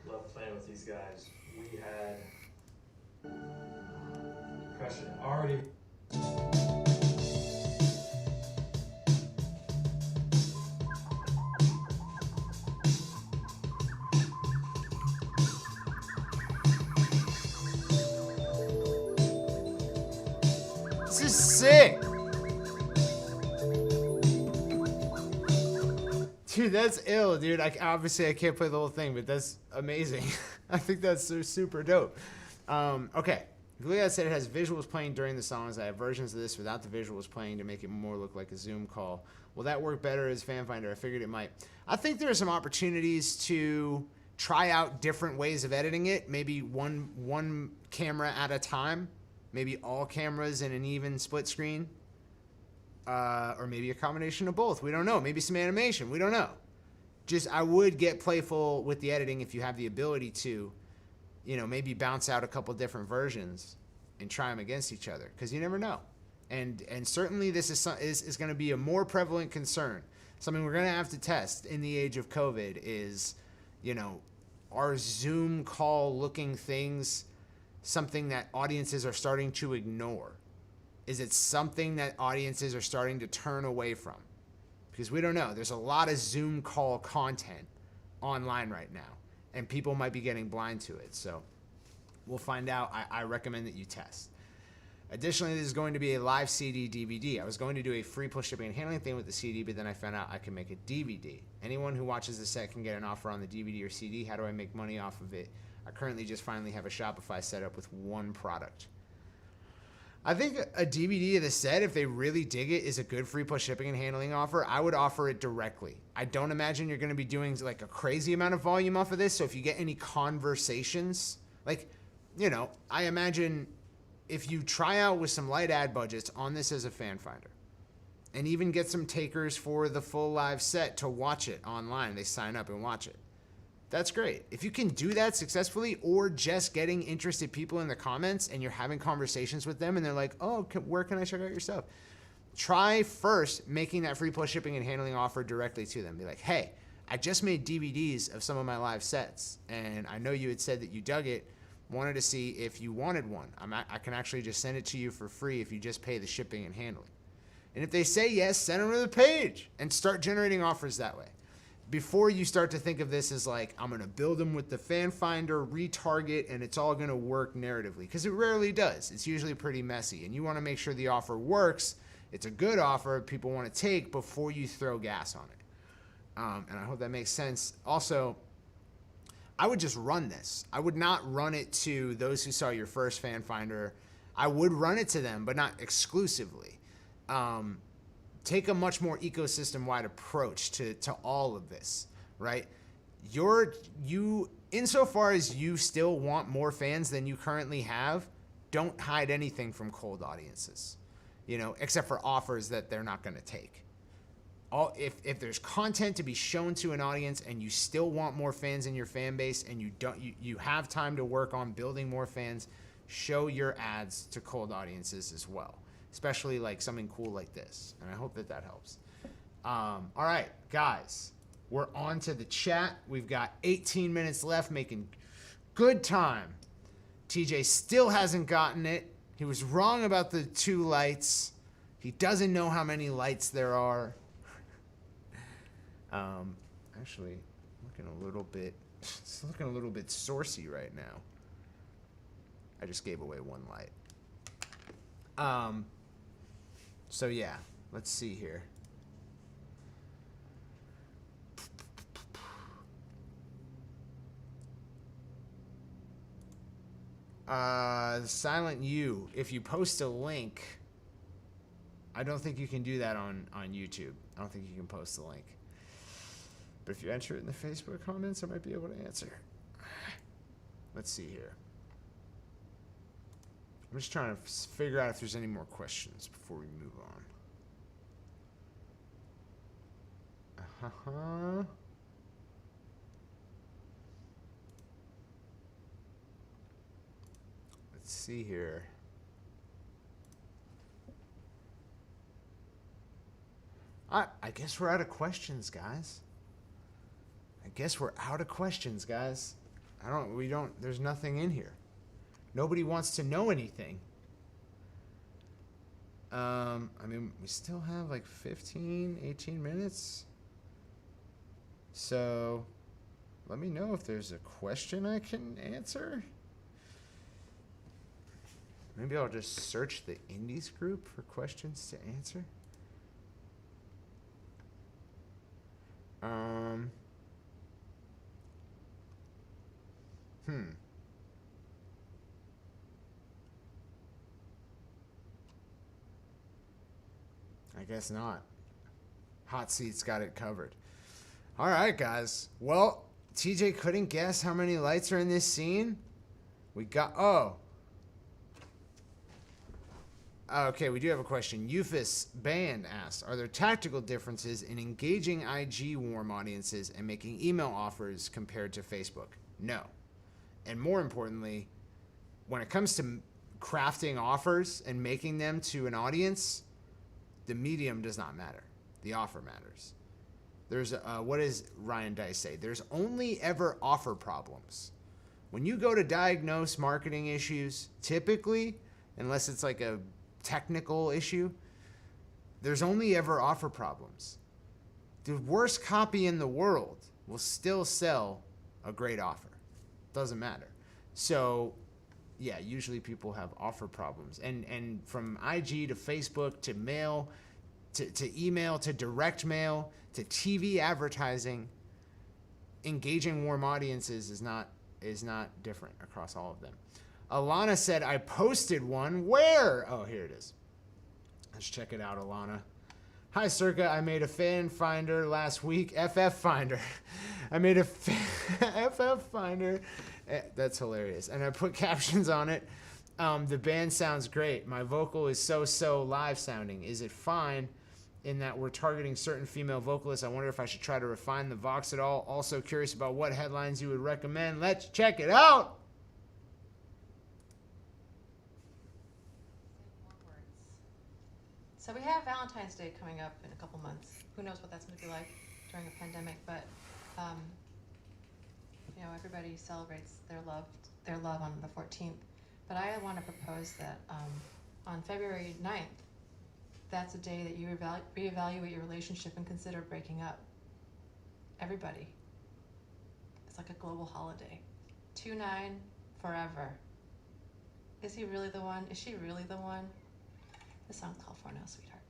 Love playing with these guys. We had percussion already. This is sick. Dude, that's ill, dude. Obviously I can't play the whole thing, but that's amazing. I think that's super dope. Okay. Juliet said it has visuals playing during the songs. I have versions of this without the visuals playing to make it more look like a Zoom call. Will that work better as Fan Finder? I figured it might. I think there are some opportunities to try out different ways of editing it. Maybe one camera at a time. Maybe all cameras in an even split screen. Or maybe a combination of both. We don't know. Maybe some animation. We don't know. Just, I would get playful with the editing if you have the ability to, maybe bounce out a couple different versions and try them against each other, because you never know. And certainly this is going to be a more prevalent concern. Something we're going to have to test in the age of COVID is, are Zoom call looking things something that audiences are starting to ignore? Is it something that audiences are starting to turn away from? Because we don't know. There's a lot of Zoom call content online right now, and people might be getting blind to it. So we'll find out. I recommend that you test. Additionally, this is going to be a live CD DVD. I was going to do a free plus shipping and handling thing with the CD, but then I found out I can make a DVD. Anyone who watches the set can get an offer on the DVD or CD. How do I make money off of it? I currently just finally have a Shopify set up with one product. I think a DVD of the set, if they really dig it, is a good free plus shipping and handling offer. I would offer it directly. I don't imagine you're going to be doing like a crazy amount of volume off of this. So if you get any conversations, like, you know, I imagine if you try out with some light ad budgets on this as a fan finder and even get some takers for the full live set to watch it online, they sign up and watch it. That's great. If you can do that successfully, or just getting interested people in the comments and you're having conversations with them and they're like, oh, where can I check out your stuff? Try first making that free plus shipping and handling offer directly to them. Be like, hey, I just made DVDs of some of my live sets and I know you had said that you dug it. Wanted to see if you wanted one. I can actually just send it to you for free if you just pay the shipping and handling. And if they say yes, send them to the page and start generating offers that way. Before you start to think of this as like, I'm going to build them with the fan finder, retarget, and it's all going to work narratively. Because it rarely does. It's usually pretty messy. And you want to make sure the offer works. It's a good offer people want to take before you throw gas on it. And I hope that makes sense. Also, I would just run this. I would not run it to those who saw your first fan finder. I would run it to them, but not exclusively. Take a much more ecosystem-wide approach to all of this, right? Insofar as you still want more fans than you currently have, don't hide anything from cold audiences, you know, except for offers that they're not going to take. If there's content to be shown to an audience and you still want more fans in your fan base and you have time to work on building more fans, show your ads to cold audiences as well. Especially like something cool like this. And I hope that helps. All right, guys, we're on to the chat. We've got 18 minutes left, making good time. TJ still hasn't gotten it. He was wrong about the 2 lights. He doesn't know how many lights there are. Actually, it's looking a little bit saucy right now. I just gave away 1 light. So yeah, let's see here. Silent U, if you post a link, I don't think you can do that on YouTube. I don't think you can post the link. But if you enter it in the Facebook comments, I might be able to answer. Let's see here. I'm just trying to figure out if there's any more questions before we move on. Let's see here. I guess we're out of questions, guys. There's nothing in here. Nobody wants to know anything. I mean, we still have like 15, 18 minutes. So let me know if there's a question I can answer. Maybe I'll just search the Indies group for questions to answer. I guess not. Hot Seat's got it covered. All right, guys. Well, TJ couldn't guess how many lights are in this scene. We got... Okay, we do have a question. Eufus Band asked, are there tactical differences in engaging IG warm audiences and making email offers compared to Facebook? No. And more importantly, when it comes to crafting offers and making them to an audience, the medium does not matter. The offer matters. There's, what does Ryan Dice say? There's only ever offer problems. When you go to diagnose marketing issues, typically, unless it's like a technical issue, there's only ever offer problems. The worst copy in the world will still sell a great offer. Doesn't matter. So, yeah, usually people have offer problems. And from IG to Facebook to mail to email to direct mail to TV advertising, engaging warm audiences is not is not different across all of them. Alana said, I posted one. Where? Oh, here it is. Let's check it out, Alana. Hi, Circa. I made a fan finder last week. FF finder. I made a FF finder. That's hilarious. And I put captions on it. The band sounds great. My vocal is so live sounding. Is it fine in that we're targeting certain female vocalists? I wonder if I should try to refine the vox at all. Also curious about what headlines you would recommend. Let's check it out. So we have Valentine's Day coming up in a couple months. Who knows what that's going to be like during a pandemic, but you know, everybody celebrates their love on the 14th. But I want to propose that on February 9th, that's a day that you reevaluate your relationship and consider breaking up. Everybody. It's like a global holiday. 2-9 forever. Is he really the one? Is she really the one? This song's called For Now, Sweetheart.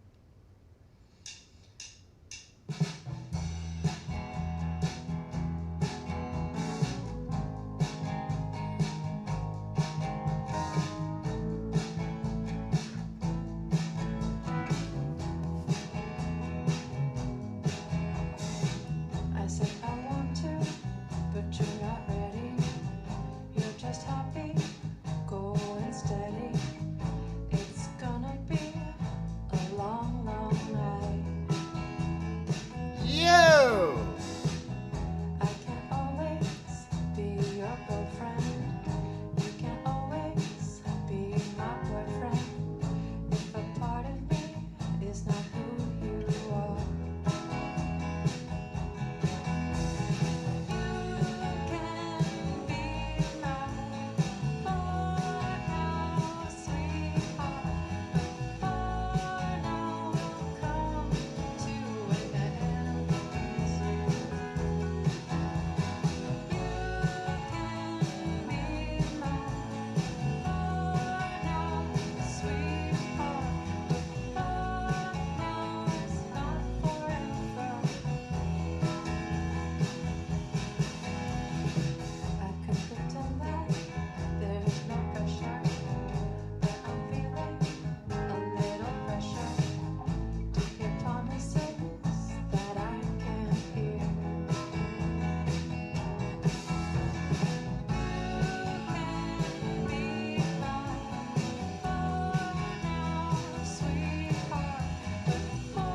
I said I want to, but you're not ready. You're just happy, going steady. It's gonna be a long, long night. Yo! I can't always be your girlfriend. You can't always be my boyfriend. If a part of me is not who you are. You can be my for now, sweetheart. For now, come to an end. You can be my for now, sweetheart. For now is not forever. I could pretend that there's no pressure, but I'm feeling a little pressure to hear promises that I can't hear. You can be my for now, sweetheart, but for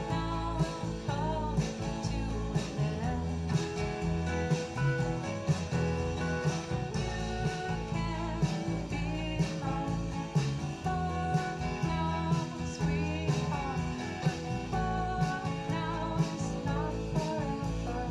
now come to an end. You can be my for now, sweetheart, but for now is not forever.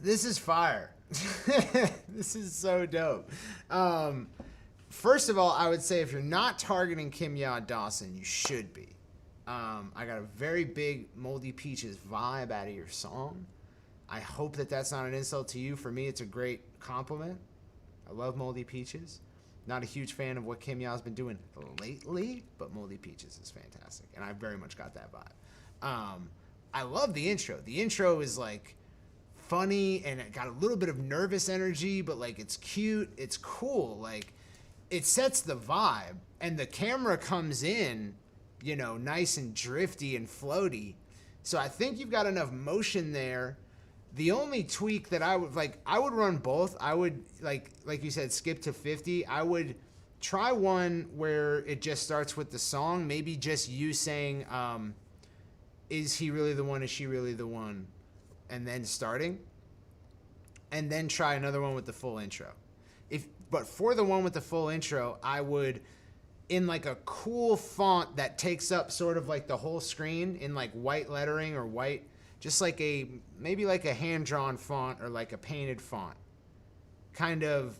This is fire. This is so dope. First of all, I would say if you're not targeting Kim Ya Dawson, you should be. I got a very big Moldy Peaches vibe out of your song. I hope that that's not an insult to you. For me, it's a great compliment. I love Moldy Peaches. Not a huge fan of what Kim Ya's been doing lately, but Moldy Peaches is fantastic, and I very much got that vibe. I love the intro. The intro is like funny, and it got a little bit of nervous energy, but like it's cute, it's cool. Like it sets the vibe, and the camera comes in, you know, nice and drifty and floaty. So I think you've got enough motion there. The only tweak that I would run both. I would, like you said, skip to 50. I would try one where it just starts with the song. Maybe just you saying, is he really the one? Is she really the one? And then starting. And then try another one with the full intro. But for the one with the full intro, I would, in like a cool font that takes up sort of like the whole screen in like white lettering or white, just like maybe like a hand-drawn font or like a painted font. Kind of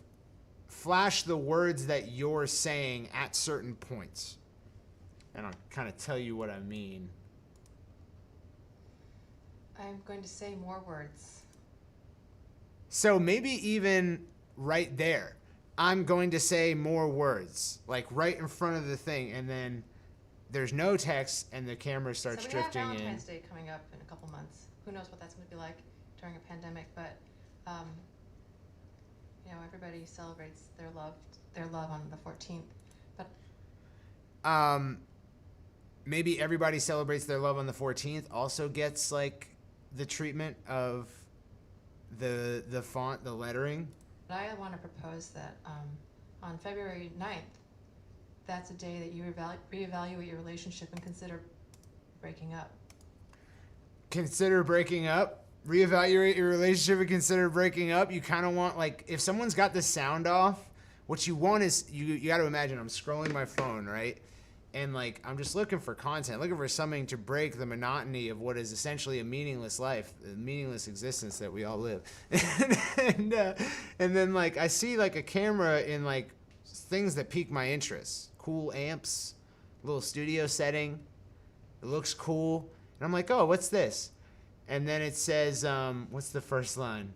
flash the words that you're saying at certain points. And I'll kind of tell you what I mean. I'm going to say more words. So maybe even right there. I'm going to say more words, like right in front of the thing, and then there's no text, and the camera starts drifting in. So we have Valentine's Day coming up in a couple months. Who knows what that's going to be like during a pandemic, but you know, everybody celebrates their love on the 14th. But maybe everybody celebrates their love on the 14th also gets like the treatment of the font, the lettering. But I want to propose that on February 9th, that's a day that you reevaluate your relationship and consider breaking up. Consider breaking up? Reevaluate your relationship and consider breaking up? You kind of want, like, if someone's got the sound off, what you want is, you got to imagine I'm scrolling my phone, right? And, like, I'm just looking for content, looking for something to break the monotony of what is essentially a meaningless life, a meaningless existence that we all live. and then, like, I see, like, a camera in, like, things that pique my interest. Cool amps, little studio setting. It looks cool. And I'm like, oh, what's this? And then it says, what's the first line?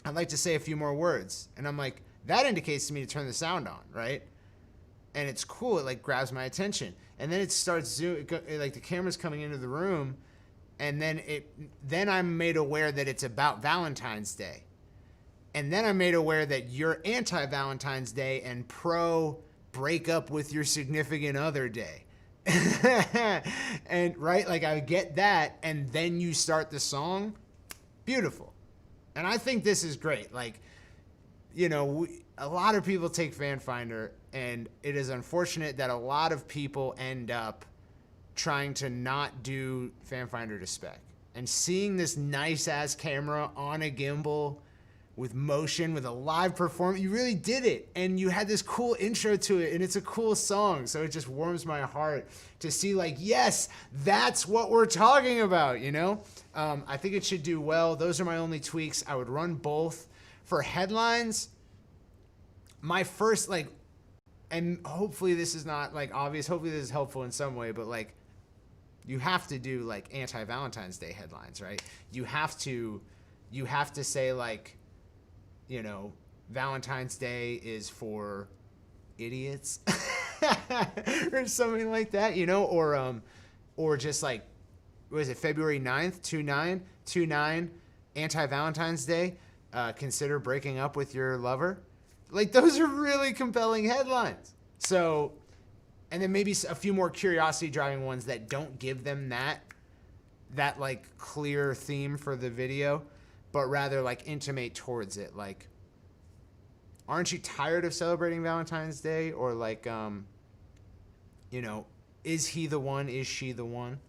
I'd like to say a few more words. And I'm like, that indicates to me to turn the sound on, right? And it's cool. It like grabs my attention. And then it starts like the camera's coming into the room, and then I'm made aware that it's about Valentine's Day. And then I'm made aware that you're anti-Valentine's Day and pro break up with your significant other day. And right, like I get that, and then you start the song. Beautiful. And I think this is great. Like, you know, a lot of people take Fan Finder, and it is unfortunate that a lot of people end up trying to not do Fan Finder to spec. And seeing this nice ass camera on a gimbal with motion, with a live performance, you really did it. And you had this cool intro to it, and it's a cool song. So it just warms my heart to see, like, yes, that's what we're talking about, you know? I think it should do well. Those are my only tweaks. I would run both. For headlines, my first, like, and hopefully this is not, like, obvious. Hopefully this is helpful in some way, but, like, you have to do, like, anti-Valentine's Day headlines, right? You have to say, like, you know, Valentine's Day is for idiots or something like that, you know, or just like, what is it, February 9th, 2/9, anti-Valentine's Day, consider breaking up with your lover. Like, those are really compelling headlines. So, and then maybe a few more curiosity driving ones that don't give them that like clear theme for the video, but rather like intimate towards it. Like, aren't you tired of celebrating Valentine's Day? Or like, you know, is he the one? Is she the one?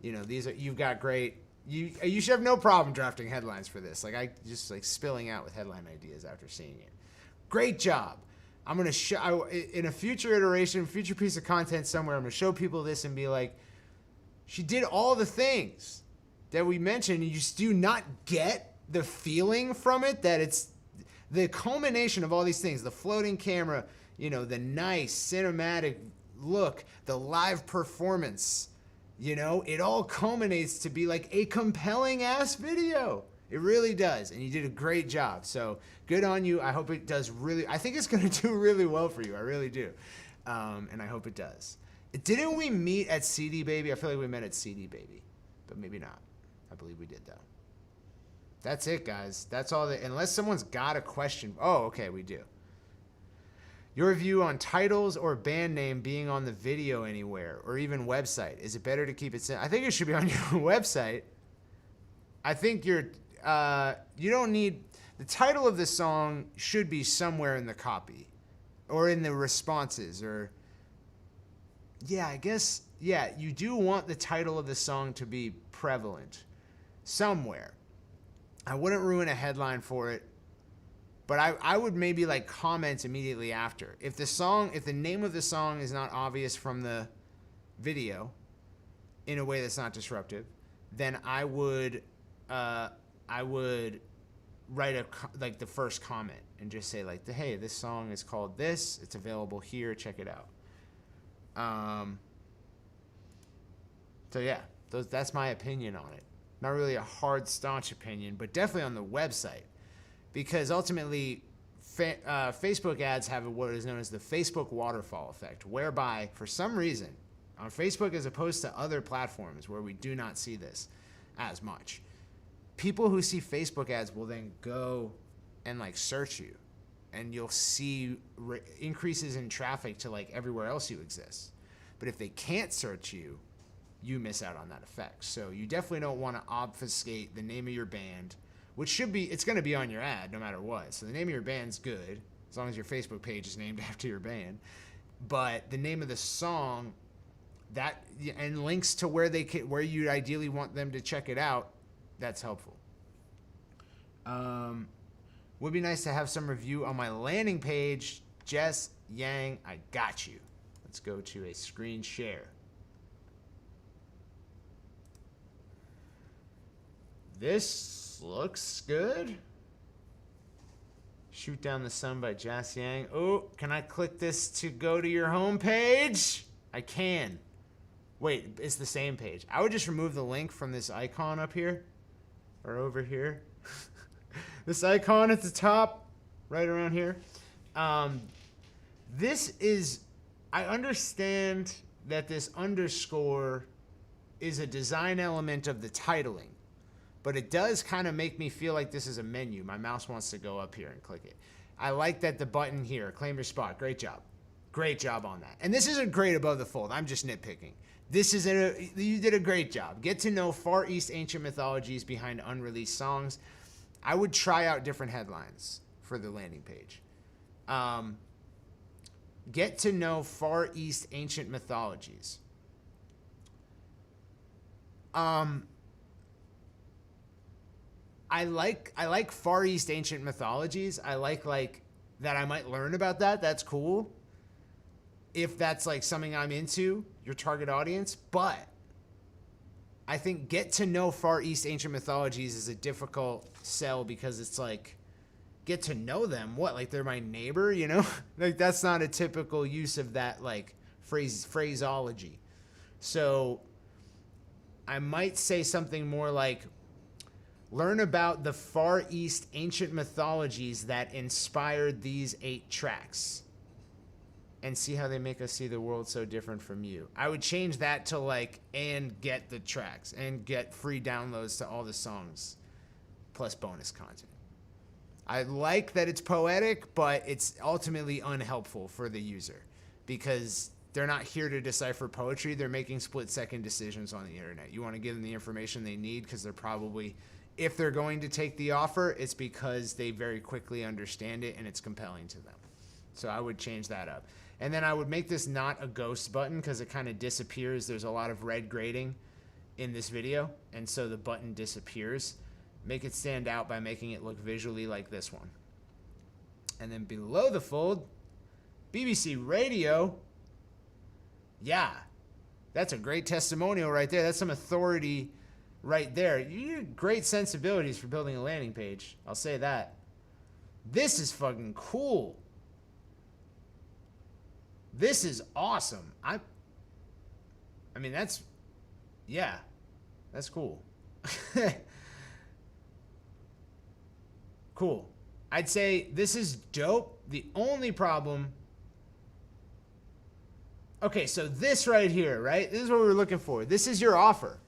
You know, you've got great, you should have no problem drafting headlines for this. Like, I just like spilling out with headline ideas after seeing it. Great job. I'm going to show, in a future iteration, future piece of content somewhere, I'm going to show people this and be like, she did all the things that we mentioned, and you just do not get the feeling from it that it's the culmination of all these things. The floating camera, you know, the nice cinematic look, the live performance, you know, it all culminates to be like a compelling ass video. It really does. And you did a great job. So good on you. I hope it does I think it's going to do really well for you. I really do. And I hope it does. Didn't we meet at CD Baby? I feel like we met at CD Baby, but maybe not. I believe we did though. That's it, guys. That's all unless someone's got a question. Oh, okay, we do. Your view on titles or band name being on the video anywhere or even website. Is it better to keep it simple? I think it should be on your website. I think you don't need, the title of the song should be somewhere in the copy or in the responses or, yeah, I guess, yeah, you do want the title of the song to be prevalent somewhere. I wouldn't ruin a headline for it, but I would maybe like comment immediately after. If the name of the song is not obvious from the video in a way that's not disruptive, then I would write like the first comment and just say like, hey, this song is called this. It's available here. Check it out. So yeah, that's my opinion on it. Not really a hard, staunch opinion, but definitely on the website. Because ultimately, Facebook ads have what is known as the Facebook waterfall effect, whereby, for some reason, on Facebook as opposed to other platforms where we do not see this as much, people who see Facebook ads will then go and like search you, and you'll see increases in traffic to like everywhere else you exist. But if they can't search you, you miss out on that effect. So you definitely don't want to obfuscate the name of your band, which should be, it's going to be on your ad no matter what. So the name of your band's good, as long as your Facebook page is named after your band. But the name of the song, that, and links to where where you ideally want them to check it out, that's helpful. Would be nice to have some review on my landing page. Jess Yang, I got you. Let's go to a screen share. This looks good. Shoot Down the Sun by Jess Yang. Oh, can I click this to go to your home page? I can. Wait, it's the same page. I would just remove the link from this icon up here or over here. This icon at the top, right around here. This is, I understand that this underscore is a design element of the titling, but it does kind of make me feel like this is a menu. My mouse wants to go up here and click it. I like that the button here, claim your spot. Great job. Great job on that. And this isn't great above the fold. I'm just nitpicking. This is you did a great job. Get to know Far East ancient mythologies behind unreleased songs. I would try out different headlines for the landing page. Get to know Far East ancient mythologies. I like Far East ancient mythologies. I like that I might learn about that. That's cool. If that's like something I'm into, your target audience. But I think get to know Far East ancient mythologies is a difficult sell because it's like, get to know them. What? Like they're my neighbor, you know? Like that's not a typical use of that like phraseology. So I might say something more like, learn about the Far East ancient mythologies that inspired these 8 tracks and see how they make us see the world so different from you. I would change that to like, and get the tracks and get free downloads to all the songs plus bonus content. I like that it's poetic, but it's ultimately unhelpful for the user because they're not here to decipher poetry. They're making split-second decisions on the internet. You want to give them the information they need because they're probably, if they're going to take the offer, it's because they very quickly understand it and it's compelling to them. So I would change that up. And then I would make this not a ghost button because it kind of disappears. There's a lot of red grading in this video, and so the button disappears. Make it stand out by making it look visually like this one. And then below the fold, BBC Radio. Yeah, that's a great testimonial right there. That's some authority right there. You need great sensibilities for building a landing page. I'll say that. This is fucking cool. This is awesome. I mean, that's, yeah, that's cool. Cool. I'd say this is dope. The only problem, okay, so this right here, right? This is what we're looking for. This is your offer.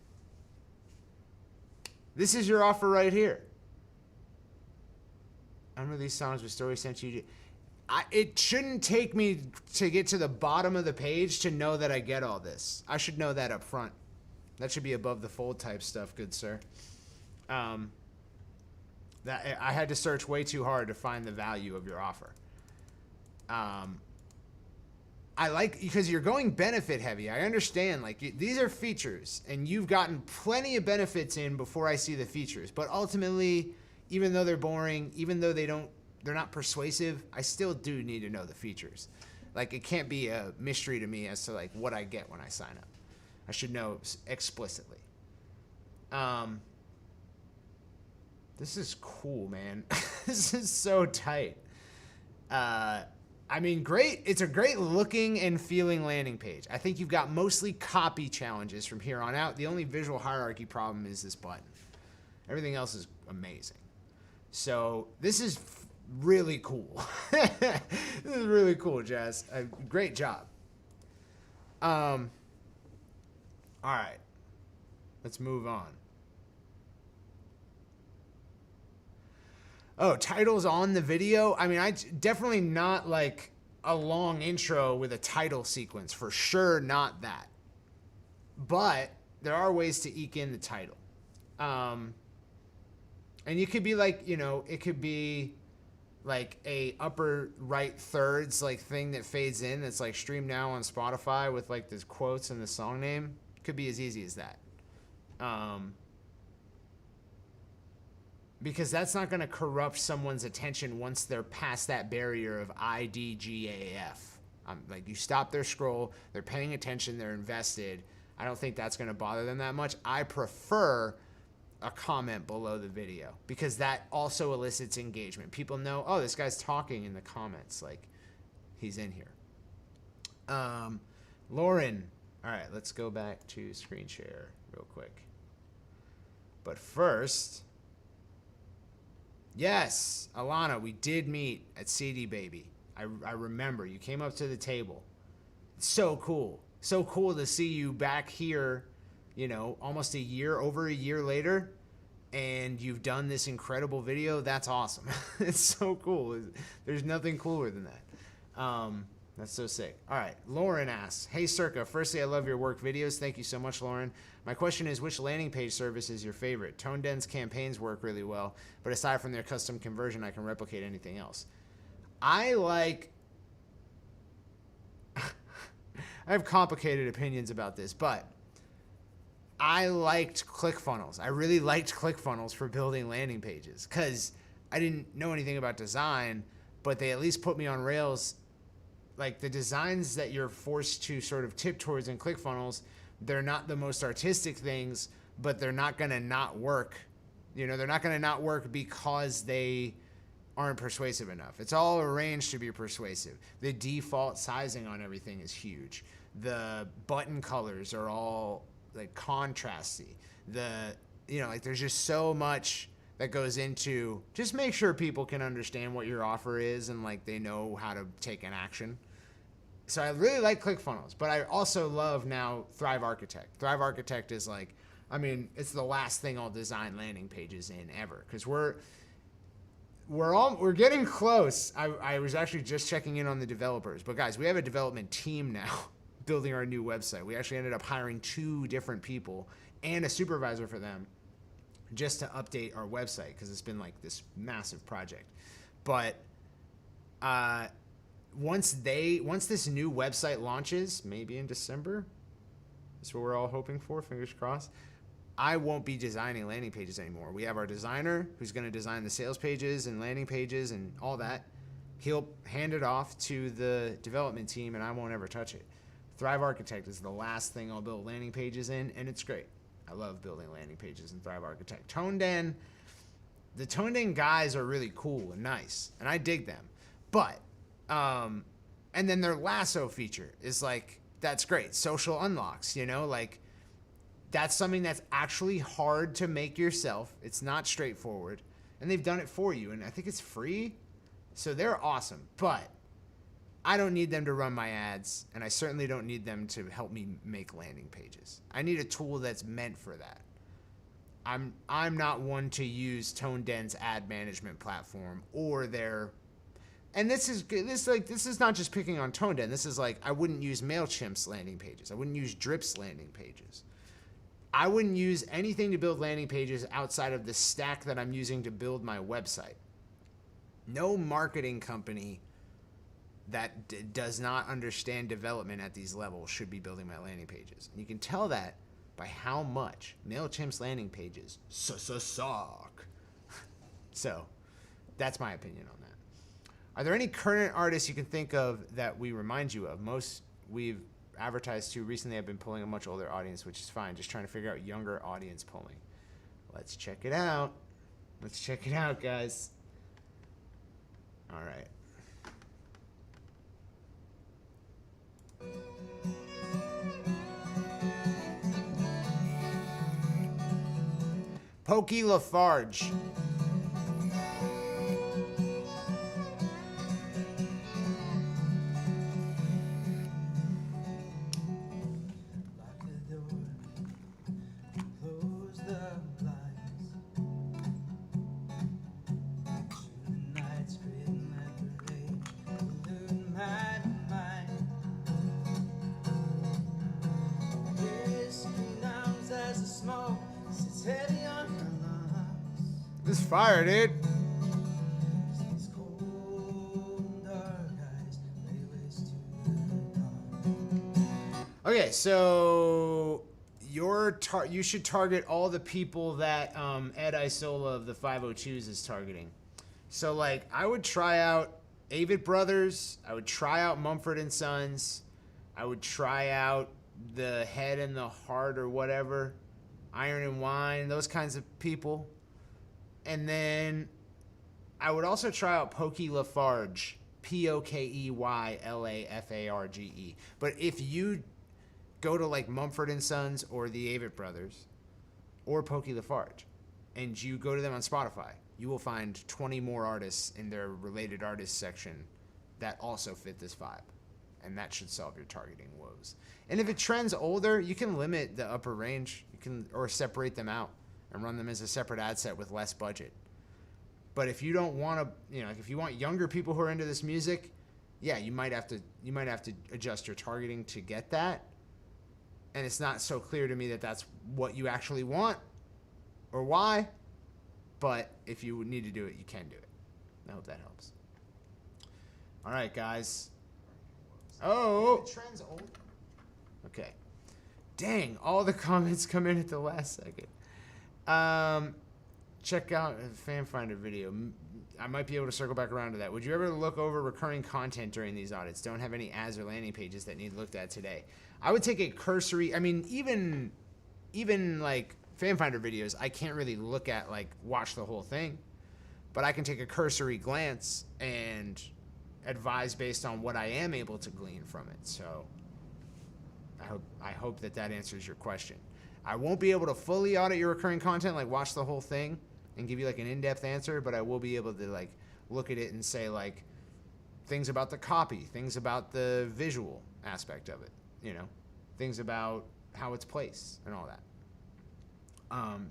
This is your offer right here. Unreleased songs with stories sent to you. It shouldn't take me to get to the bottom of the page to know that I get all this. I should know that up front. That should be above the fold type stuff, good sir. That I had to search way too hard to find the value of your offer. I like, because you're going benefit heavy. I understand, like, these are features, and you've gotten plenty of benefits in before I see the features. But ultimately, even though they're boring, even though they're not persuasive, I still do need to know the features. Like, it can't be a mystery to me as to like what I get when I sign up. I should know explicitly. This is cool, man. This is so tight. I mean, great. It's a great looking and feeling landing page. I think you've got mostly copy challenges from here on out. The only visual hierarchy problem is this button. Everything else is amazing. So this is really cool. This is really cool, Jazz. Great job. All right. Let's move on. Oh, titles on the video? I mean, definitely not like a long intro with a title sequence. For sure not that. But there are ways to eke in the title. And you could be like, you know, it could be like a upper right thirds like thing that fades in. That's like stream now on Spotify with like the quotes and the song name. Could be as easy as that. Because that's not going to corrupt someone's attention once they're past that barrier of IDGAF. Like you stop their scroll, they're paying attention, they're invested. I don't think that's going to bother them that much. I prefer a comment below the video because that also elicits engagement. People know, oh, this guy's talking in the comments, like he's in here. Lauren, all right, let's go back to screen share real quick. But first, yes, Alana, we did meet at CD Baby. I remember you came up to the table. It's so cool. So cool to see you back here, you know, almost over a year later, and you've done this incredible video. That's awesome. It's so cool. There's nothing cooler than that. That's so sick. All right, Lauren asks, hey, Circa, firstly, I love your work videos. Thank you so much, Lauren. My question is, which landing page service is your favorite? ToneDen's campaigns work really well, but aside from their custom conversion, I can replicate anything else. I have complicated opinions about this, but I liked ClickFunnels. I really liked ClickFunnels for building landing pages because I didn't know anything about design, but they at least put me on rails. Like the designs that you're forced to sort of tip towards in ClickFunnels, they're not the most artistic things, but they're not going to not work. You know, they're not going to not work because they aren't persuasive enough. It's all arranged to be persuasive. The default sizing on everything is huge. The button colors are all like contrasty. Like there's just so much that goes into just make sure people can understand what your offer is and like they know how to take an action. So I really like ClickFunnels, but I also love now Thrive Architect. Thrive Architect is like, I mean, it's the last thing I'll design landing pages in ever because we're getting close. I was actually just checking in on the developers, but guys, we have a development team now building our new website. We actually ended up hiring 2 different people and a supervisor for them just to update our website because it's been like this massive project. But once this new website launches, maybe in December, that's what we're all hoping for, fingers crossed, I won't be designing landing pages anymore. We have our designer who's going to design the sales pages and landing pages and all that. He'll hand it off to the development team and I won't ever touch it. Thrive Architect is the last thing I'll build landing pages in, and it's great. I love building landing pages in Thrive Architect. The ToneDen guys are really cool and nice, and I dig them. But, and then their lasso feature is like, that's great. Social unlocks, you know, like that's something that's actually hard to make yourself. It's not straightforward, and they've done it for you, and I think it's free. So they're awesome, but I don't need them to run my ads, and I certainly don't need them to help me make landing pages. I need a tool that's meant for that. I'm not one to use ToneDen's ad management platform or their, and this is not just picking on ToneDen. This is like I wouldn't use MailChimp's landing pages. I wouldn't use Drip's landing pages. I wouldn't use anything to build landing pages outside of the stack that I'm using to build my website. No marketing company that does not understand development at these levels should be building my landing pages. And you can tell that by how much MailChimp's landing pages suck. So that's my opinion on that. Are there any current artists you can think of that we remind you of? Most we've advertised to recently have been pulling a much older audience, which is fine. Just trying to figure out younger audience pulling. Let's check it out. Let's check it out, guys. All right. Pokey Lafarge. This fire, dude. These cold, dark eyes lay waste to the dawn. Okay, so you should target all the people that Ed Isola of the 502s is targeting. So like I would try out Avett Brothers, I would try out Mumford and Sons, I would try out the Head and the Heart or whatever, Iron and Wine, those kinds of people. And then I would also try out Pokey Lafarge, Pokeylafarge. But if you go to like Mumford and Sons or the Avett Brothers or Pokey Lafarge and you go to them on Spotify, you will find 20 more artists in their related artists section that also fit this vibe. And that should solve your targeting woes. And if it trends older, you can limit the upper range. You can, or separate them out and run them as a separate ad set with less budget. But if you don't want to, if you want younger people who are into this music, yeah, you might have to adjust your targeting to get that. And it's not so clear to me that that's what you actually want or why. But if you need to do it, you can do it. I hope that helps. All right, guys. Oh. Trends old. Okay. Dang, all the comments come in at the last second. Check out the Fan Finder video. I might be able to circle back around to that. Would you ever look over recurring content during these audits? Don't have any ads or landing pages that need looked at today. I would take a cursory, even like Fan Finder videos, I can't really look at, like, watch the whole thing. But I can take a cursory glance and advise based on what I am able to glean from it. So I hope that answers your question. I won't be able to fully audit your recurring content, like watch the whole thing and give you like an in-depth answer, but I will be able to like look at it and say like things about the copy, things about the visual aspect of it, things about how it's placed and all that.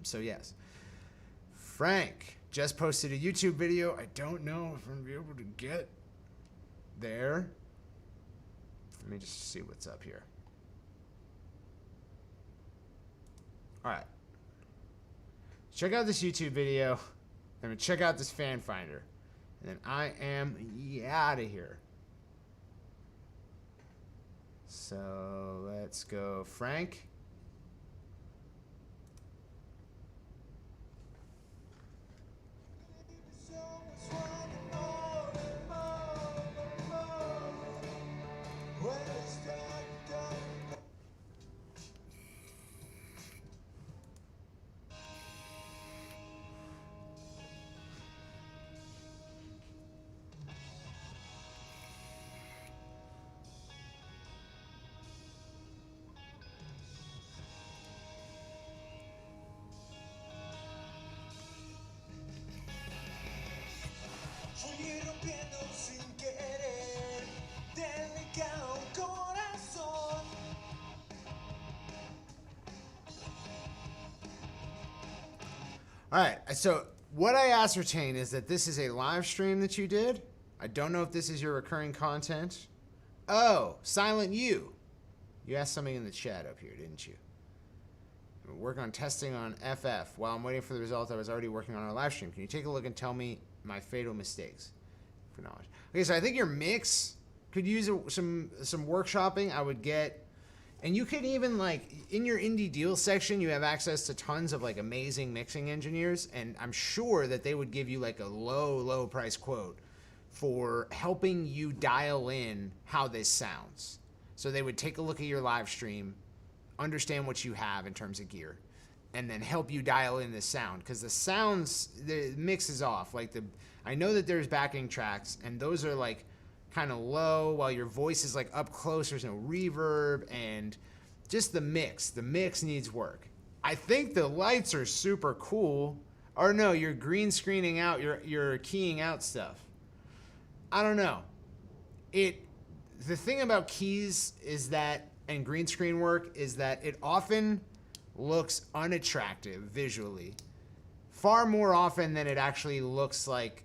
So yes. Frank just posted a YouTube video. I don't know if I'm gonna be able to get there. Let me just see what's up here. All right. Check out this YouTube video. And check out this Fan Finder. And then I am out of here. So let's go, Frank. Fui rompiendo sin querer, delicado corazón. All right, so what I ascertain is that this is a live stream that you did. I don't know if this is your recurring content. Oh, Silent You. You asked something in the chat up here, didn't you? Work on testing on FF. While I'm waiting for the result, I was already working on our live stream. Can you take a look and tell me my fatal mistakes for knowledge? Okay, so I think your mix could use some workshopping. I would get, and you could even like in your indie deals section, you have access to tons of like amazing mixing engineers, and I'm sure that they would give you like a low price quote for helping you dial in how this sounds. So they would take a look at your live stream, understand what you have in terms of gear, and then help you dial in the sound, because the mix is off. Like I know that there's backing tracks, and those are like kind of low, while your voice is like up close. There's no reverb, and just the mix needs work. I think the lights are super cool, or no, you're green screening out, you're keying out stuff. I don't know. The thing about keys is that, and green screen work, is that it often looks unattractive visually, far more often than it actually looks like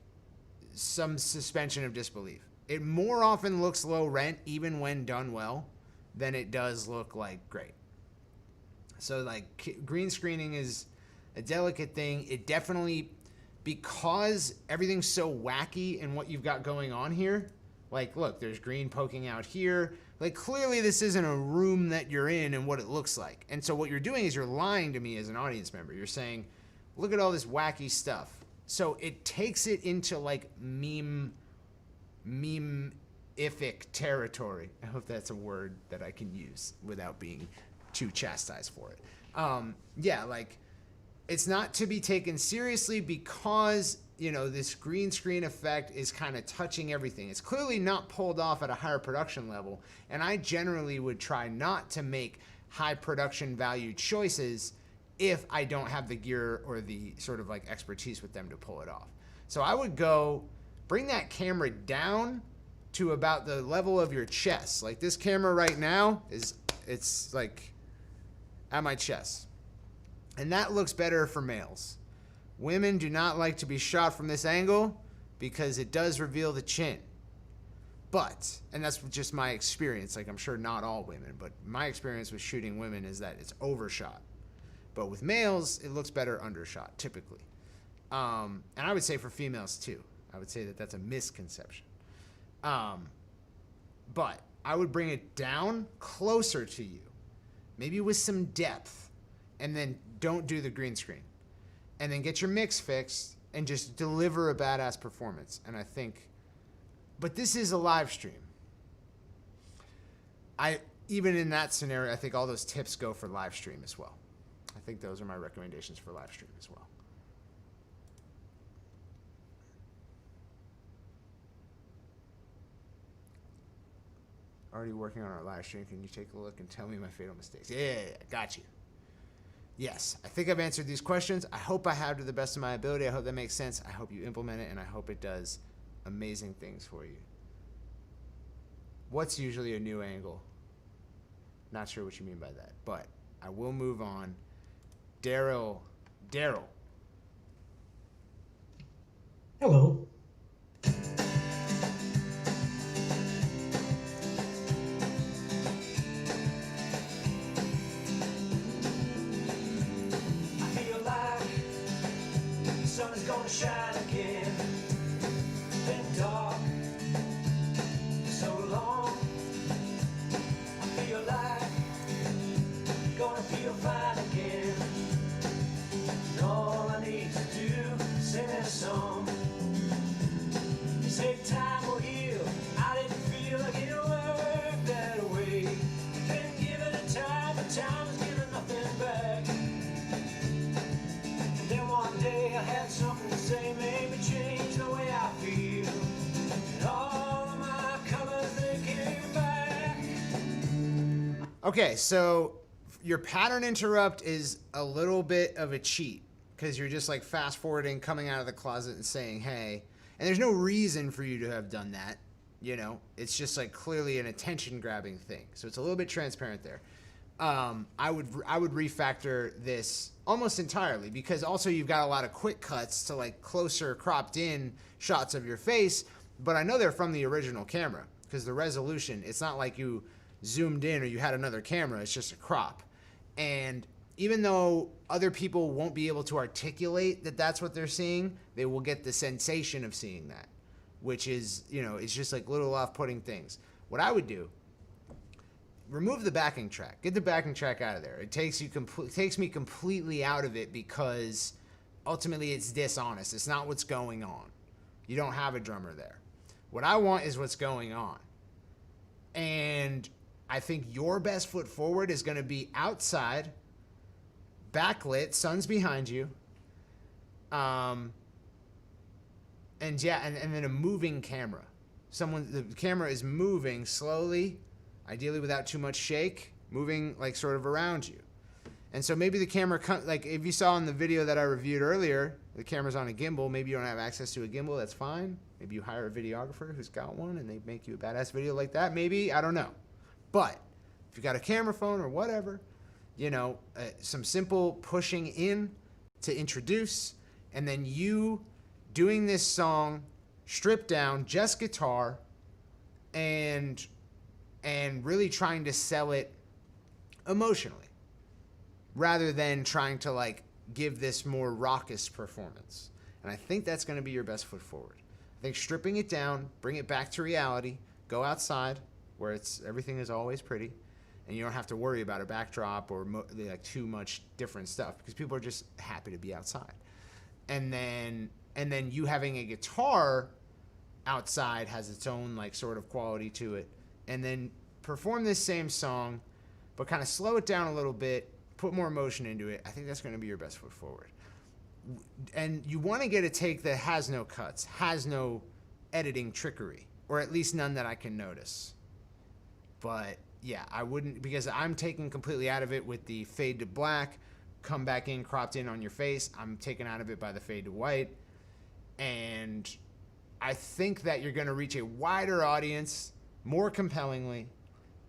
some suspension of disbelief. It more often looks low rent, even when done well, than it does look like great. So like green screening is a delicate thing. It definitely because everything's so wacky in what you've got going on here. Like, look, there's green poking out here. Like, clearly this isn't a room that you're in and what it looks like. And so what you're doing is you're lying to me as an audience member. You're saying, look at all this wacky stuff. So it takes it into like meme-ific territory. I hope that's a word that I can use without being too chastised for it. Yeah, like, it's not to be taken seriously because, you know, this green screen effect is kind of touching everything. It's clearly not pulled off at a higher production level, and I generally would try not to make high production value choices if I don't have the gear or the sort of like expertise with them to pull it off. So I would go bring that camera down to about the level of your chest. Like this camera right now it's like at my chest. And that looks better for males. Women do not like to be shot from this angle because it does reveal the chin. But, and that's just my experience, like I'm sure not all women, but my experience with shooting women is that it's overshot. But with males, it looks better undershot, typically. And I would say for females too. I would say that that's a misconception. But I would bring it down closer to you, maybe with some depth, and then don't do the green screen. And then get your mix fixed and just deliver a badass performance. And I think, but this is a live stream. Even in that scenario, I think all those tips go for live stream as well. I think those are my recommendations for live stream as well. Already working on our live stream. Can you take a look and tell me my fatal mistakes? Yeah, got you. Yes, I think I've answered these questions. I hope I have to the best of my ability. I hope that makes sense. I hope you implement it, and I hope it does amazing things for you. What's usually a new angle? Not sure what you mean by that, but I will move on. Daryl. Hello. Sun is gonna shine again. Been dark for so long. I feel like gonna feel fine again. And all I need to do is sing that song. You say time will heal. I didn't feel like it worked that way. Been given a time, but time is giving nothing back. Then one day I had something to say, made me change the way I feel. And all of my colors, they came back. Okay, so your pattern interrupt is a little bit of a cheat because you're just like fast forwarding, coming out of the closet and saying, hey, and there's no reason for you to have done that. You know, it's just like clearly an attention grabbing thing. So it's a little bit transparent there. I would refactor this almost entirely because also you've got a lot of quick cuts to like closer cropped in shots of your face, but I know they're from the original camera because the resolution, it's not like you zoomed in or you had another camera, it's just a crop. And even though other people won't be able to articulate that that's what they're seeing, they will get the sensation of seeing that, which is, you know, it's just like little off-putting things. What I would do, remove the backing track. Get the backing track out of there. It takes me completely out of it because ultimately it's dishonest. It's not what's going on. You don't have a drummer there. What I want is what's going on. And I think your best foot forward is going to be outside, backlit, sun's behind you. And yeah, and then a moving camera. The camera is moving slowly, ideally without too much shake, moving like sort of around you. And so maybe the camera, like if you saw in the video that I reviewed earlier, the camera's on a gimbal, maybe you don't have access to a gimbal, that's fine. Maybe you hire a videographer who's got one and they make you a badass video like that, maybe, I don't know. But if you got a camera phone or whatever, you know, some simple pushing in to introduce, and then you doing this song stripped down, just guitar, and really trying to sell it emotionally rather than trying to like give this more raucous performance. And And I think that's going to be your best foot forward. I think stripping it down, bring it back to reality, go outside where everything is always pretty, and you don't have to worry about a backdrop or like too much different stuff because people are just happy to be outside. And then you having a guitar outside has its own like sort of quality to it. And then perform this same song, but kind of slow it down a little bit, put more emotion into it. I think that's going to be your best foot forward. And you want to get a take that has no cuts, has no editing trickery, or at least none that I can notice. But yeah, I wouldn't, because I'm taking completely out of it with the fade to black, come back in, cropped in on your face. I'm taken out of it by the fade to white. And I think that you're going to reach a wider audience more compellingly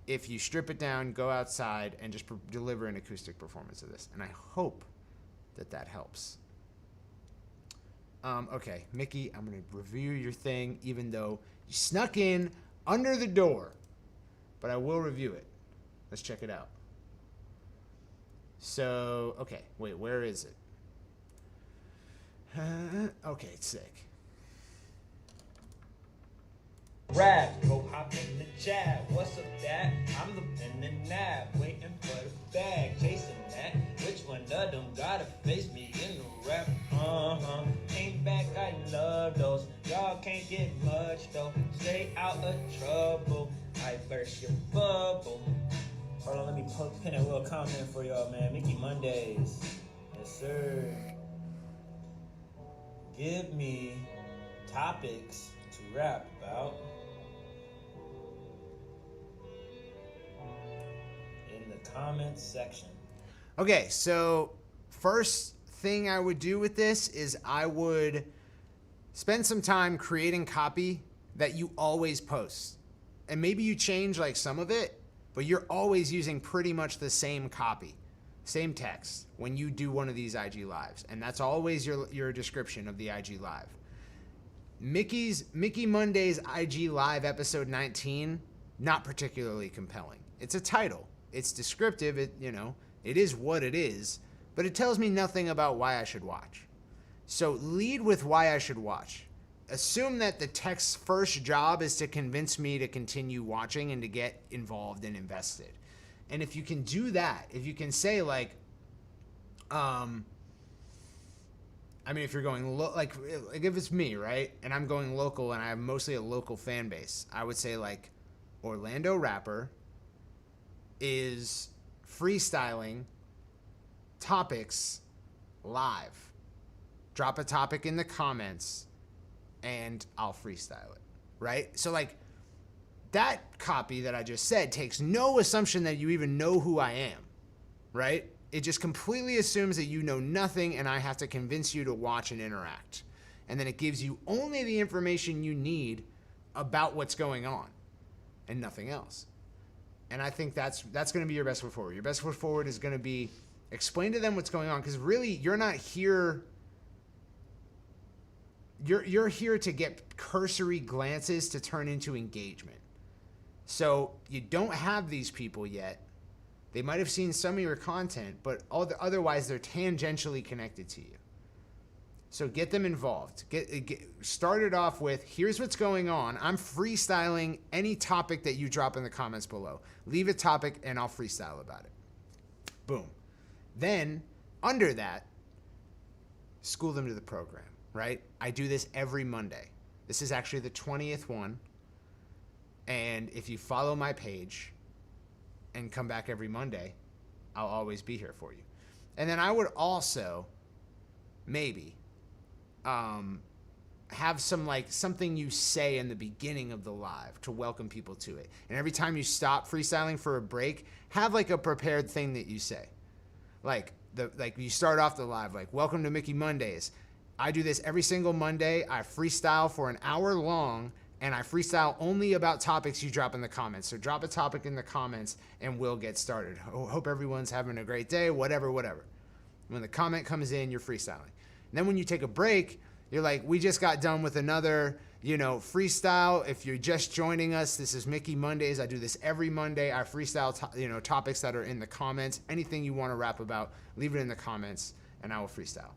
if you strip it down, go outside, and just deliver an acoustic performance of this. And I hope that helps. Okay, Mickey, I'm going to review your thing, even though you snuck in under the door. But I will review it. Let's check it out. So, okay, wait, where is it? Okay, it's sick. Rap, go hop in the chat. What's up, that? I'm the pen and nap, waiting for the bag, chasing that. Which one of them gotta face me in the rap? Ain't back, I love those. Y'all can't get much though. Stay out of trouble. I burst your bubble. Hold on, let me pin a little comment for y'all, man. Mickey Mondays. Yes, sir. Give me topics to rap about in the comments section. Okay, so first thing I would do with this is I would spend some time creating copy that you always post. And maybe you change like some of it, but you're always using pretty much the same copy, same text when you do one of these IG Lives. And that's always your description of the IG Live. Mickey Monday's IG Live episode 19, not particularly compelling. It's a title. It's descriptive. It is what it is, but it tells me nothing about why I should watch. So lead with why I should watch. Assume that the text's first job is to convince me to continue watching and to get involved and invested. And if you can do that, if you can say like, if you're going like if it's me, right, and I'm going local and I have mostly a local fan base, I would say like Orlando rapper is freestyling topics live. Drop a topic in the comments and I'll freestyle it, right? So like that copy that I just said takes no assumption that you even know who I am, right? It just completely assumes that you know nothing and I have to convince you to watch and interact. And then it gives you only the information you need about what's going on and nothing else. And I think that's going to be your best foot forward. Your best foot forward is going to be explain to them what's going on, because really you're not here. You're here to get cursory glances to turn into engagement. So you don't have these people yet. They might have seen some of your content, but otherwise they're tangentially connected to you. So get them involved. Start it off with, here's what's going on. I'm freestyling any topic that you drop in the comments below. Leave a topic and I'll freestyle about it. Boom. Then, under that, school them to the program, right? I do this every Monday. This is actually the 20th one. And if you follow my page and come back every Monday, I'll always be here for you. And then I would also maybe have something you say in the beginning of the live to welcome people to it. And every time you stop freestyling for a break, have like a prepared thing that you say. Like you start off the live, like, welcome to Mickey Mondays. I do this every single Monday. I freestyle for an hour long, and I freestyle only about topics you drop in the comments. So drop a topic in the comments and we'll get started. Hope everyone's having a great day, whatever. When the comment comes in, you're freestyling. And then when you take a break, you're like, we just got done with another, freestyle. If you're just joining us, this is Mickey Mondays. I do this every Monday. I freestyle, topics that are in the comments. Anything you want to rap about, leave it in the comments and I will freestyle.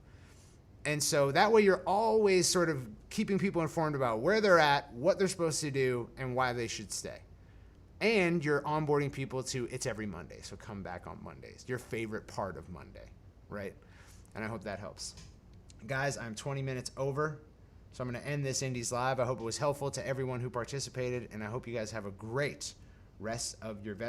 And so that way you're always sort of keeping people informed about where they're at, what they're supposed to do, and why they should stay. And you're onboarding people to it's every Monday, so come back on Mondays. Your favorite part of Monday, right? And I hope that helps. Guys, I'm 20 minutes over, so I'm going to end this Indies Live. I hope it was helpful to everyone who participated, and I hope you guys have a great rest of your